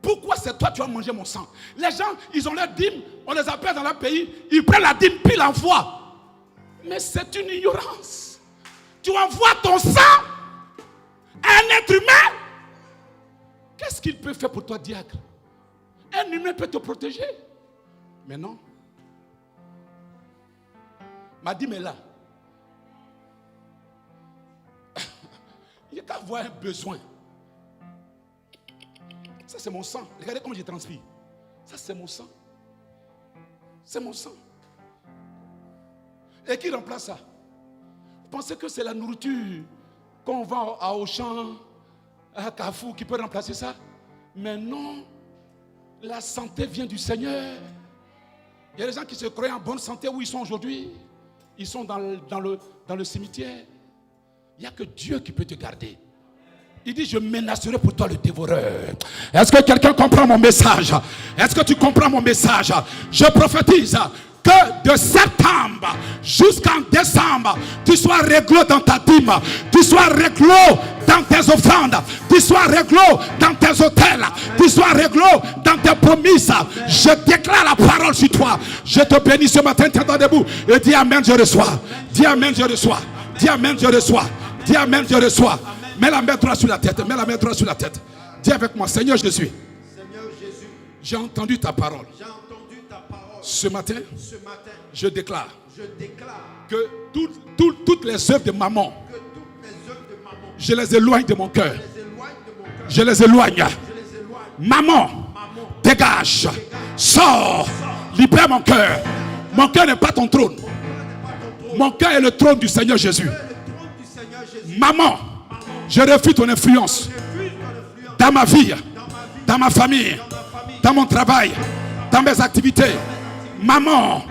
Pourquoi c'est toi qui vas manger mon sang? Les gens, ils ont leur dîme, on les appelle dans leur pays, ils prennent la dîme, puis l'envoient. Mais c'est une ignorance. Tu envoies ton sang à un être humain. Qu'est-ce qu'il peut faire pour toi, diacre? Un humain peut te protéger. Mais non. Ma dîme est là. Il n'y a qu'à avoir un besoin. Ça, c'est mon sang. Regardez comment je transpire. Ça, c'est mon sang. C'est mon sang. Et qui remplace ça? Vous pensez que c'est la nourriture qu'on vend à Auchan, à Carrefour qui peut remplacer ça? Mais non. La santé vient du Seigneur. Il y a des gens qui se croient en bonne santé où ils sont aujourd'hui. Ils sont dans le cimetière. Il n'y a que Dieu qui peut te garder. Il dit, je menacerai pour toi le dévoreur. Est-ce que quelqu'un comprend mon message? Est-ce que tu comprends mon message? Je prophétise que de septembre jusqu'en décembre, tu sois réglo dans ta dîme, tu sois réglo dans tes offrandes, tu sois réglo dans tes hôtels, tu sois réglo dans tes promesses. Je déclare la parole sur toi. Je te bénis ce matin, tiens-toi debout et dis amen, je reçois. Dis amen, je reçois. Dis amen, je reçois. Dis amen, je reçois. Mets la main droite sur la tête. Mets la main droite sur la tête. Dis avec moi, Seigneur Jésus. Seigneur Jésus, J'ai entendu ta parole. Ce matin, je déclare que toutes les œuvres de maman, je les éloigne de mon cœur. Je les éloigne. Maman, dégage, sors, libère mon cœur. Mon cœur n'est pas ton trône. Mon cœur est le trône du Seigneur Jésus. Maman, je refuse ton influence dans ma vie, dans ma famille, dans mon travail, dans mes activités. Maman,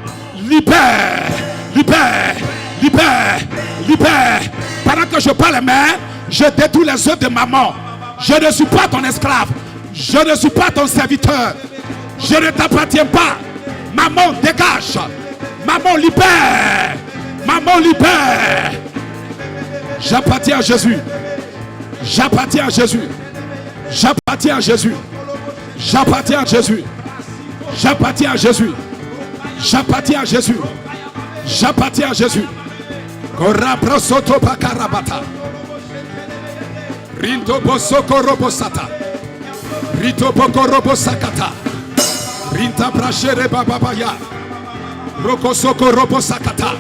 libère, libère, libère, libère. Pendant que je parle, mais je détruis les œuvres de maman. Je ne suis pas ton esclave. Je ne suis pas ton serviteur. Je ne t'appartiens pas. Maman, dégage. Maman, libère. Maman, libère. J'appartiens à Jésus. J'appartiens à Jésus. J'appartiens à Jésus. J'appartiens à Jésus. J'appartiens à Jésus. J'appartiens à Jésus. J'appartiens à Jésus. Koraprosoto pakarabata. Rinto bosoko robosata. Rito boko robosakata. Rinta brachere bababaya. Rokosoko robosakata.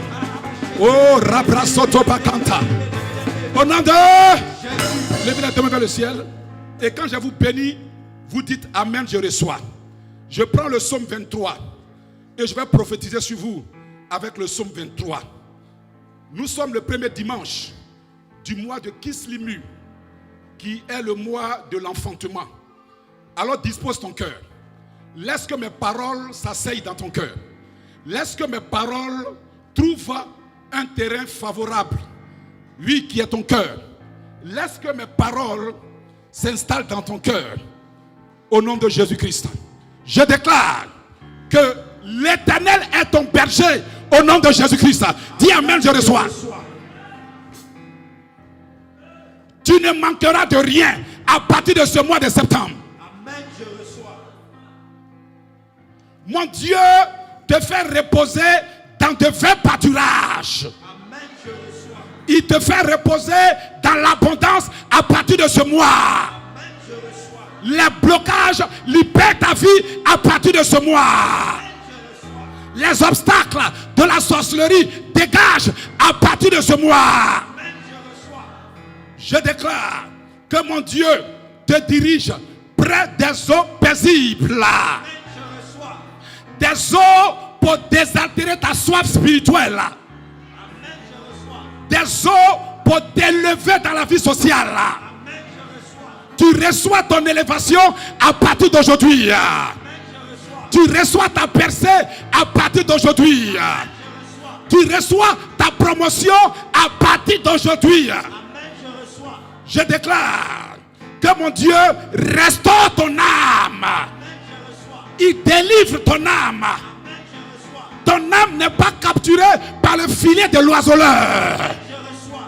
Oh rabrasoto bakanta. Au nom de... Levez la main vers le ciel. Et quand je vous bénis, vous dites Amen, je reçois. Je prends le psaume 23 et je vais prophétiser sur vous avec le psaume 23. Nous sommes le premier dimanche du mois de Kislimu, qui est le mois de l'enfantement. Alors dispose ton cœur. Laisse que mes paroles s'asseyent dans ton cœur. Laisse que mes paroles trouvent un terrain favorable. Oui, qui est ton cœur. Laisse que mes paroles s'installent dans ton cœur. Au nom de Jésus-Christ. Je déclare que l'Éternel est ton berger. Au nom de Jésus-Christ. Dis Amen, je reçois. Tu ne manqueras de rien à partir de ce mois de septembre. Amen, je reçois. Mon Dieu te fait reposer dans de vrais pâturages. Amen, je reçois. Il te fait reposer dans l'abondance à partir de ce mois. Amen, je reçois. Les blocages libèrent ta vie à partir de ce mois. Amen, je reçois. Les obstacles de la sorcellerie dégagent à partir de ce mois. Je déclare que mon Dieu te dirige près des eaux paisibles. Des eaux pour désaltérer ta soif spirituelle. Des eaux pour t'élever dans la vie sociale. Tu reçois ton élévation à partir d'aujourd'hui. Tu reçois ta percée à partir d'aujourd'hui. Tu reçois ta promotion à partir d'aujourd'hui. Je déclare que mon Dieu restaure ton âme. Il délivre ton âme. Ton âme n'est pas capturée par le filet de l'oiseleur.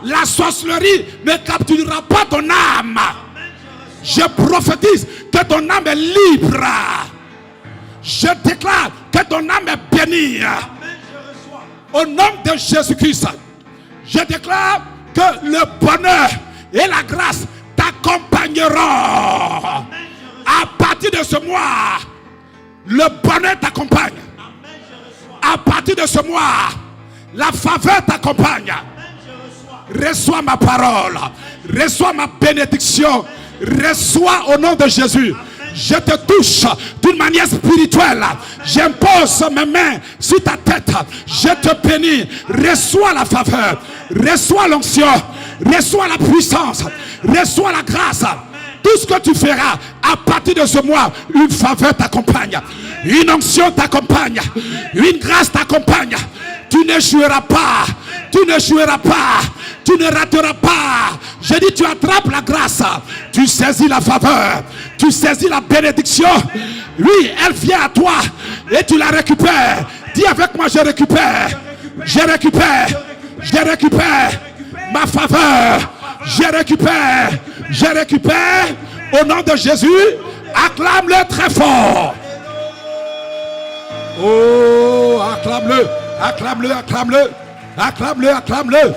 La sorcellerie ne capturera pas ton âme. Je prophétise que ton âme est libre. Je déclare que ton âme est bénie. Au nom de Jésus-Christ, je déclare que le bonheur et la grâce t'accompagneront. À partir de ce mois, le bonheur t'accompagne. À partir de ce mois, la faveur t'accompagne. Reçois ma parole. Reçois ma bénédiction. Reçois au nom de Jésus. Je te touche d'une manière spirituelle. J'impose mes mains sur ta tête. Je te bénis. Reçois la faveur. Reçois l'onction. Reçois la puissance. Reçois la grâce. Tout ce que tu feras à partir de ce mois, une faveur t'accompagne. Une onction t'accompagne. Une grâce t'accompagne. Tu n'échoueras pas. Tu n'échoueras pas. Tu ne rateras pas. Je dis, tu attrapes la grâce. Tu saisis la faveur. Tu saisis la bénédiction. Oui, elle vient à toi. Et tu la récupères. Dis avec moi, je récupère. Je récupère. Je récupère ma faveur. Je récupère. Je récupère. Au nom de Jésus, acclame-le très fort. Oh, acclame-le. Acclame-le, acclame-le. Acclame-le, acclame-le.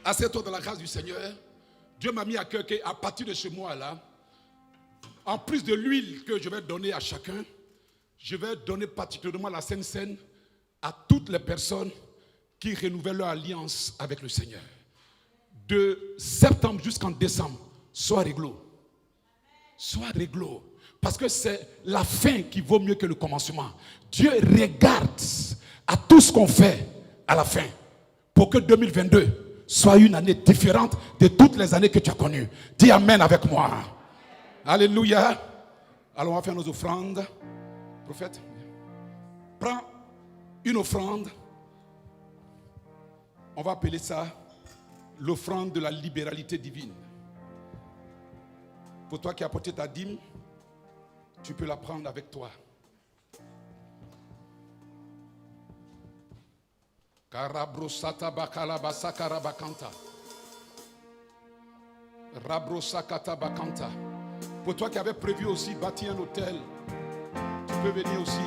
Assieds-toi dans la grâce du Seigneur. Dieu m'a mis à cœur qu'à partir de ce mois-là, en plus de l'huile que je vais donner à chacun, je vais donner particulièrement la Sainte Seine à toutes les personnes qui renouvellent leur alliance avec le Seigneur. De septembre jusqu'en décembre, sois réglo. Sois réglo. Parce que c'est la fin qui vaut mieux que le commencement. Dieu regarde à tout ce qu'on fait à la fin. Pour que 2022 soit une année différente de toutes les années que tu as connues. Dis Amen avec moi. Alléluia. Alors on va faire nos offrandes. Prophète, prends une offrande. On va appeler ça l'offrande de la libéralité divine. Pour toi qui as apporté ta dîme, tu peux la prendre avec toi. Karabrosata bakalabasa karabakanta. Rabrosakata bakanta. Pour toi qui avais prévu aussi bâtir un hôtel, tu peux venir aussi.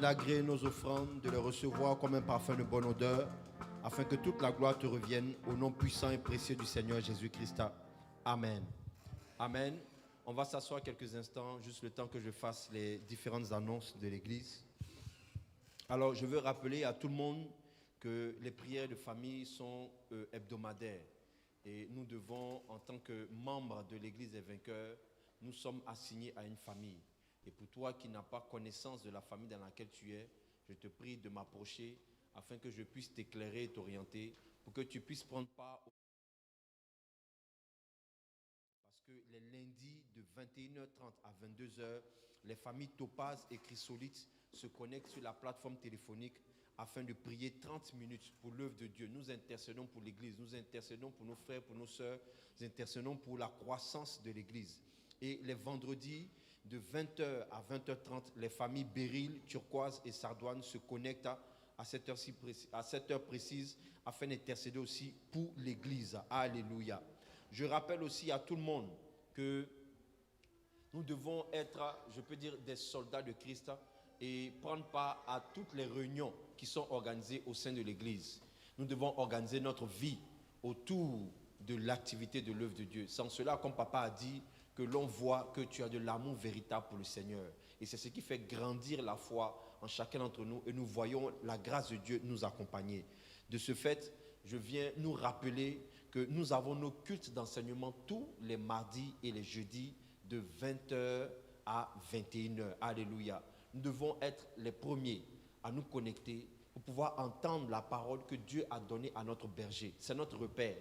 D'agréer nos offrandes, de les recevoir comme un parfum de bonne odeur, afin que toute la gloire te revienne au nom puissant et précieux du Seigneur Jésus-Christ. Amen. Amen. On va s'asseoir quelques instants, juste le temps que je fasse les différentes annonces de l'Église. Alors, je veux rappeler à tout le monde que les prières de famille sont hebdomadaires. Et nous devons, en tant que membres de l'Église des vainqueurs, nous sommes assignés à une famille. Et pour toi qui n'as pas connaissance de la famille dans laquelle tu es, je te prie de m'approcher afin que je puisse t'éclairer et t'orienter pour que tu puisses prendre part. Parce que les lundis de 21h30 à 22h, les familles Topaz et Chrysolite se connectent sur la plateforme téléphonique afin de prier 30 minutes pour l'œuvre de Dieu. Nous intercédons pour l'Église, nous intercédons pour nos frères, pour nos sœurs, nous intercédons pour la croissance de l'Église. Et les vendredis, de 20h à 20h30, les familles Béryl, Turquoise et Sardoine se connectent à cette heure précise afin d'intercéder aussi pour l'Église. Alléluia. Je rappelle aussi à tout le monde que nous devons être, je peux dire, des soldats de Christ et prendre part à toutes les réunions qui sont organisées au sein de l'Église. Nous devons organiser notre vie autour de l'activité de l'œuvre de Dieu. Sans cela, comme papa a dit, que l'on voit que tu as de l'amour véritable pour le Seigneur. Et c'est ce qui fait grandir la foi en chacun d'entre nous et nous voyons la grâce de Dieu nous accompagner. De ce fait, je viens nous rappeler que nous avons nos cultes d'enseignement tous les mardis et les jeudis de 20h à 21h. Alléluia. Nous devons être les premiers à nous connecter pour pouvoir entendre la parole que Dieu a donnée à notre berger. C'est notre repère.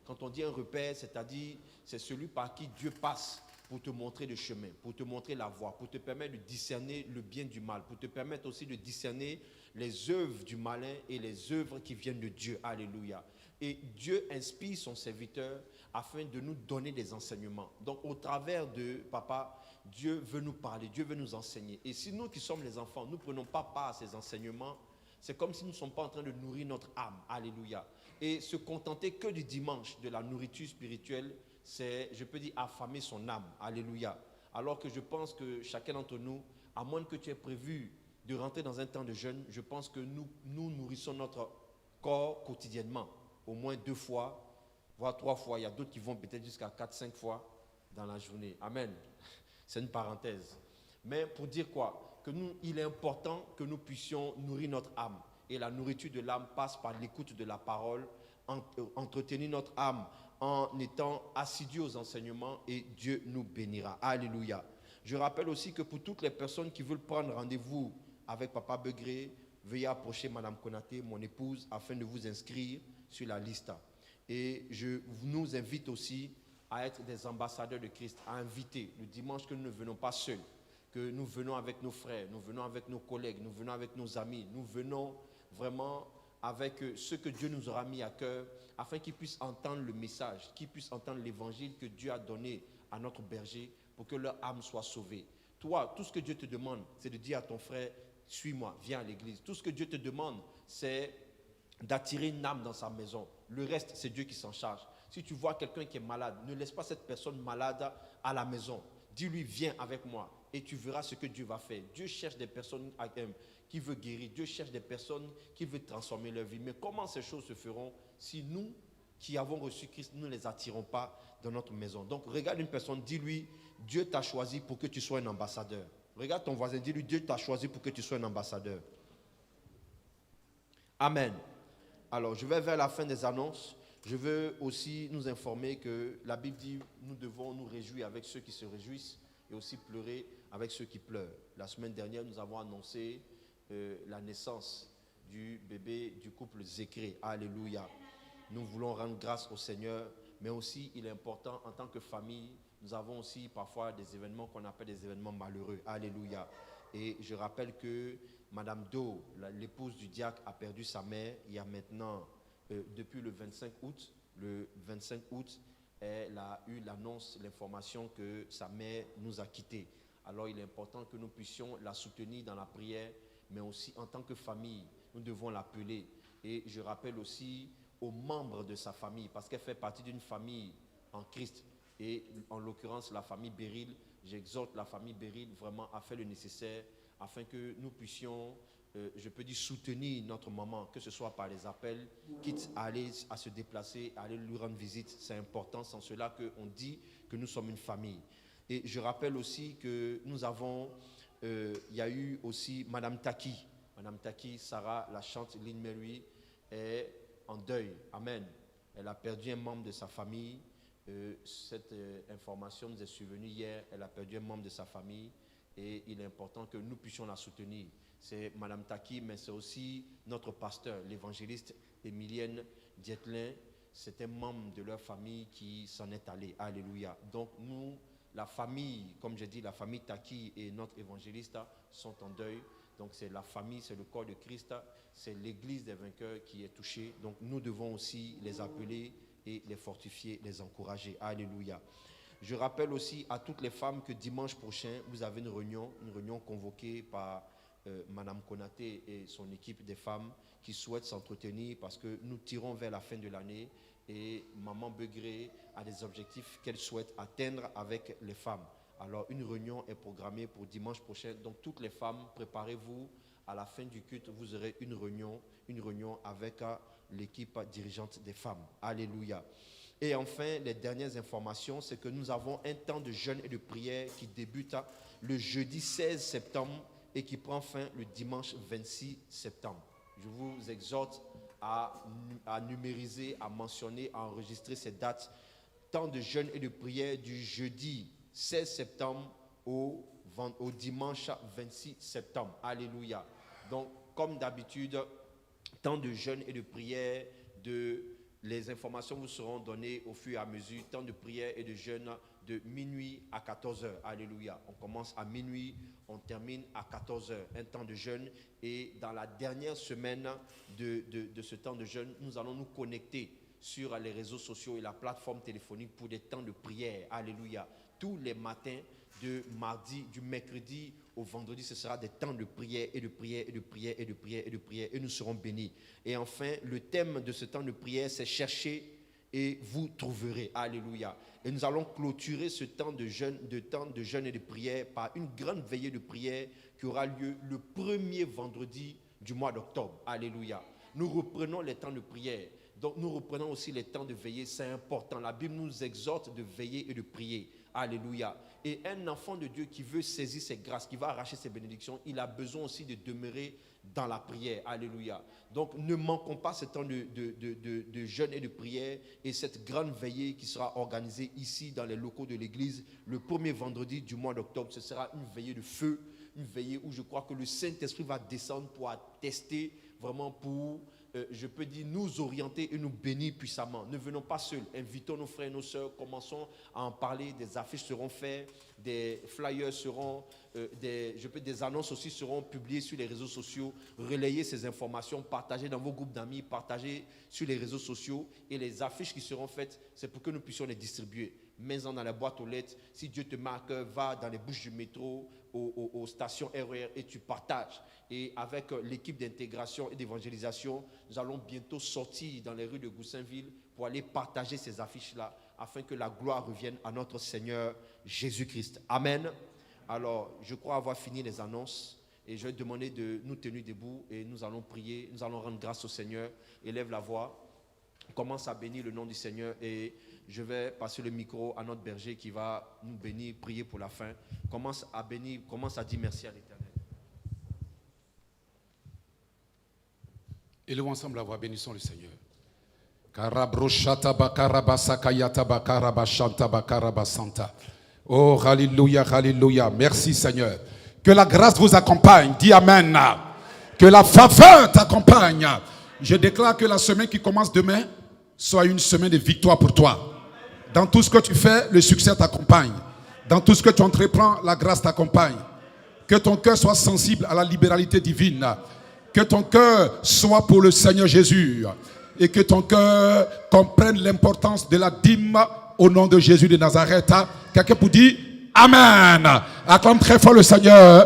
Quand on dit un repère, c'est-à-dire c'est celui par qui Dieu passe pour te montrer le chemin, pour te montrer la voie, pour te permettre de discerner le bien du mal, pour te permettre aussi de discerner les œuvres du malin et les œuvres qui viennent de Dieu. Alléluia. Et Dieu inspire son serviteur afin de nous donner des enseignements. Donc au travers de papa, Dieu veut nous parler, Dieu veut nous enseigner. Et si nous qui sommes les enfants, nous ne prenons pas part à ces enseignements, c'est comme si nous ne sommes pas en train de nourrir notre âme. Alléluia. Et se contenter que du dimanche de la nourriture spirituelle, c'est, je peux dire, affamer son âme. Alléluia. Alors que je pense que chacun d'entre nous, à moins que tu aies prévu de rentrer dans un temps de jeûne, je pense que nous nourrissons notre corps quotidiennement, au moins 2 fois, voire 3 fois. Il y a d'autres qui vont peut-être jusqu'à 4-5 fois dans la journée. Amen. C'est une parenthèse. Mais pour dire quoi? Que nous, il est important que nous puissions nourrir notre âme. Et la nourriture de l'âme passe par l'écoute de la parole, entretenir notre âme en étant assidus aux enseignements, et Dieu nous bénira. Alléluia. Je rappelle aussi que pour toutes les personnes qui veulent prendre rendez-vous avec Papa Begré, veuillez approcher Madame Konaté, mon épouse, afin de vous inscrire sur la liste. Et je nous invite aussi à être des ambassadeurs de Christ, à inviter le dimanche que nous ne venons pas seuls, que nous venons avec nos frères, nous venons avec nos collègues, nous venons avec nos amis, nous venons vraiment avec ce que Dieu nous aura mis à cœur, afin qu'ils puissent entendre le message, qu'ils puissent entendre l'évangile que Dieu a donné à notre berger pour que leur âme soit sauvée. Toi, tout ce que Dieu te demande, c'est de dire à ton frère, suis-moi, viens à l'église. Tout ce que Dieu te demande, c'est d'attirer une âme dans sa maison. Le reste, c'est Dieu qui s'en charge. Si tu vois quelqu'un qui est malade, ne laisse pas cette personne malade à la maison. Dis-lui, viens avec moi et tu verras ce que Dieu va faire. Dieu cherche des personnes qui veulent guérir. Dieu cherche des personnes qui veulent transformer leur vie. Mais comment ces choses se feront si nous, qui avons reçu Christ, nous ne les attirons pas dans notre maison? Donc, regarde une personne, dis-lui, Dieu t'a choisi pour que tu sois un ambassadeur. Regarde ton voisin, dis-lui, Dieu t'a choisi pour que tu sois un ambassadeur. Amen. Alors, je vais vers la fin des annonces. Je veux aussi nous informer que la Bible dit nous devons nous réjouir avec ceux qui se réjouissent et aussi pleurer avec ceux qui pleurent. La semaine dernière, nous avons annoncé la naissance du bébé du couple Zécré. Alléluia. Nous voulons rendre grâce au Seigneur, mais aussi il est important en tant que famille, nous avons aussi parfois des événements qu'on appelle des événements malheureux. Alléluia. Et je rappelle que Madame Do, l'épouse du diacre, a perdu sa mère il y a maintenant, depuis le 25 août. Le 25 août, elle a eu l'annonce, l'information que sa mère nous a quittés. Alors il est important que nous puissions la soutenir dans la prière, mais aussi en tant que famille, nous devons l'appeler. Et je rappelle aussi aux membres de sa famille, parce qu'elle fait partie d'une famille en Christ. Et en l'occurrence, la famille Beryl, j'exhorte la famille Beryl vraiment à faire le nécessaire afin que nous puissions, je peux dire, soutenir notre maman, que ce soit par les appels, quitte à aller à se déplacer, à aller lui rendre visite. C'est important, sans cela qu'on dit que nous sommes une famille. Et je rappelle aussi que nous avons, il y a eu aussi Madame Taki. Madame Taki, Sarah, la chante Lynn Mary, est en deuil. Amen. Elle a perdu un membre de sa famille. Cette information nous est survenue hier. Elle a perdu un membre de sa famille et il est important que nous puissions la soutenir. C'est Madame Taki, mais c'est aussi notre pasteur, l'évangéliste Emilienne Dietlin. C'est un membre de leur famille qui s'en est allé. Alléluia. Donc nous, la famille, comme j'ai dit, la famille Taki et notre évangéliste sont en deuil. Donc c'est la famille, c'est le corps de Christ, c'est l'église des vainqueurs qui est touchée. Donc nous devons aussi les appeler et les fortifier, les encourager. Alléluia. Je rappelle aussi à toutes les femmes que dimanche prochain, vous avez une réunion convoquée par Madame Konaté et son équipe des femmes qui souhaitent s'entretenir parce que nous tirons vers la fin de l'année et Maman Begré a des objectifs qu'elle souhaite atteindre avec les femmes. Alors une réunion est programmée pour dimanche prochain. Donc toutes les femmes, préparez-vous. À la fin du culte, vous aurez une réunion avec l'équipe dirigeante des femmes. Alléluia. Et enfin, les dernières informations, c'est que nous avons un temps de jeûne et de prière qui débute le jeudi 16 septembre et qui prend fin le dimanche 26 septembre. Je vous exhorte à numériser, à mentionner, à enregistrer ces dates. Temps de jeûne et de prière du jeudi 16 septembre au dimanche 26 septembre. Alléluia. Donc, comme d'habitude, temps de jeûne et de prière, les informations vous seront données au fur et à mesure. Temps de prière et de jeûne de minuit à 14h. Alléluia. On commence à minuit, on termine à 14h. Un temps de jeûne. Et dans la dernière semaine de ce temps de jeûne, nous allons nous connecter sur les réseaux sociaux et la plateforme téléphonique pour des temps de prière. Alléluia. Tous les matins, du mercredi au vendredi, ce sera des temps de prière et de prière et de prière et de prière et de prière et nous serons bénis. Et enfin, le thème de ce temps de prière, c'est chercher et vous trouverez. Alléluia. Et nous allons clôturer ce temps de jeûne et de prière par une grande veillée de prière qui aura lieu le premier vendredi du mois d'octobre. Alléluia. Nous reprenons les temps de prière. Donc nous reprenons aussi les temps de veillée. C'est important. La Bible nous exhorte de veiller et de prier. Alléluia. Et un enfant de Dieu qui veut saisir ses grâces, qui va arracher ses bénédictions, il a besoin aussi de demeurer dans la prière. Alléluia. Donc ne manquons pas ce temps de jeûne et de prière et cette grande veillée qui sera organisée ici dans les locaux de l'église le premier vendredi du mois d'octobre. Ce sera une veillée de feu, une veillée où je crois que le Saint-Esprit va descendre pour attester vraiment pour... je peux dire, nous orienter et nous bénir puissamment. Ne venons pas seuls, invitons nos frères et nos sœurs, commençons à en parler, des affiches seront faites, des flyers seront, des annonces aussi seront publiées sur les réseaux sociaux, relayez ces informations, partagez dans vos groupes d'amis, partagez sur les réseaux sociaux et les affiches qui seront faites, c'est pour que nous puissions les distribuer. Mets-en dans la boîte aux lettres, si Dieu te marque, va dans les bouches du métro, aux stations RER et tu partages. Et avec l'équipe d'intégration et d'évangélisation, nous allons bientôt sortir dans les rues de Goussainville pour aller partager ces affiches-là afin que la gloire revienne à notre Seigneur Jésus-Christ. Amen. Alors, je crois avoir fini les annonces et je vais demander de nous tenir debout et nous allons prier, nous allons rendre grâce au Seigneur. Élève la voix, commence à bénir le nom du Seigneur et je vais passer le micro à notre berger qui va nous bénir, prier pour la fin. Commence à bénir, commence à dire merci à l'Éternel. Élevons ensemble la voix, bénissons le Seigneur. Oh, alléluia, alléluia. Merci Seigneur. Que la grâce vous accompagne. Dis Amen. Que la faveur t'accompagne. Je déclare que la semaine qui commence demain soit une semaine de victoire pour toi. Dans tout ce que tu fais, le succès t'accompagne. Dans tout ce que tu entreprends, la grâce t'accompagne. Que ton cœur soit sensible à la libéralité divine. Que ton cœur soit pour le Seigneur Jésus. Et que ton cœur comprenne l'importance de la dîme au nom de Jésus de Nazareth. Quelqu'un pour dire Amen. Acclame très fort le Seigneur.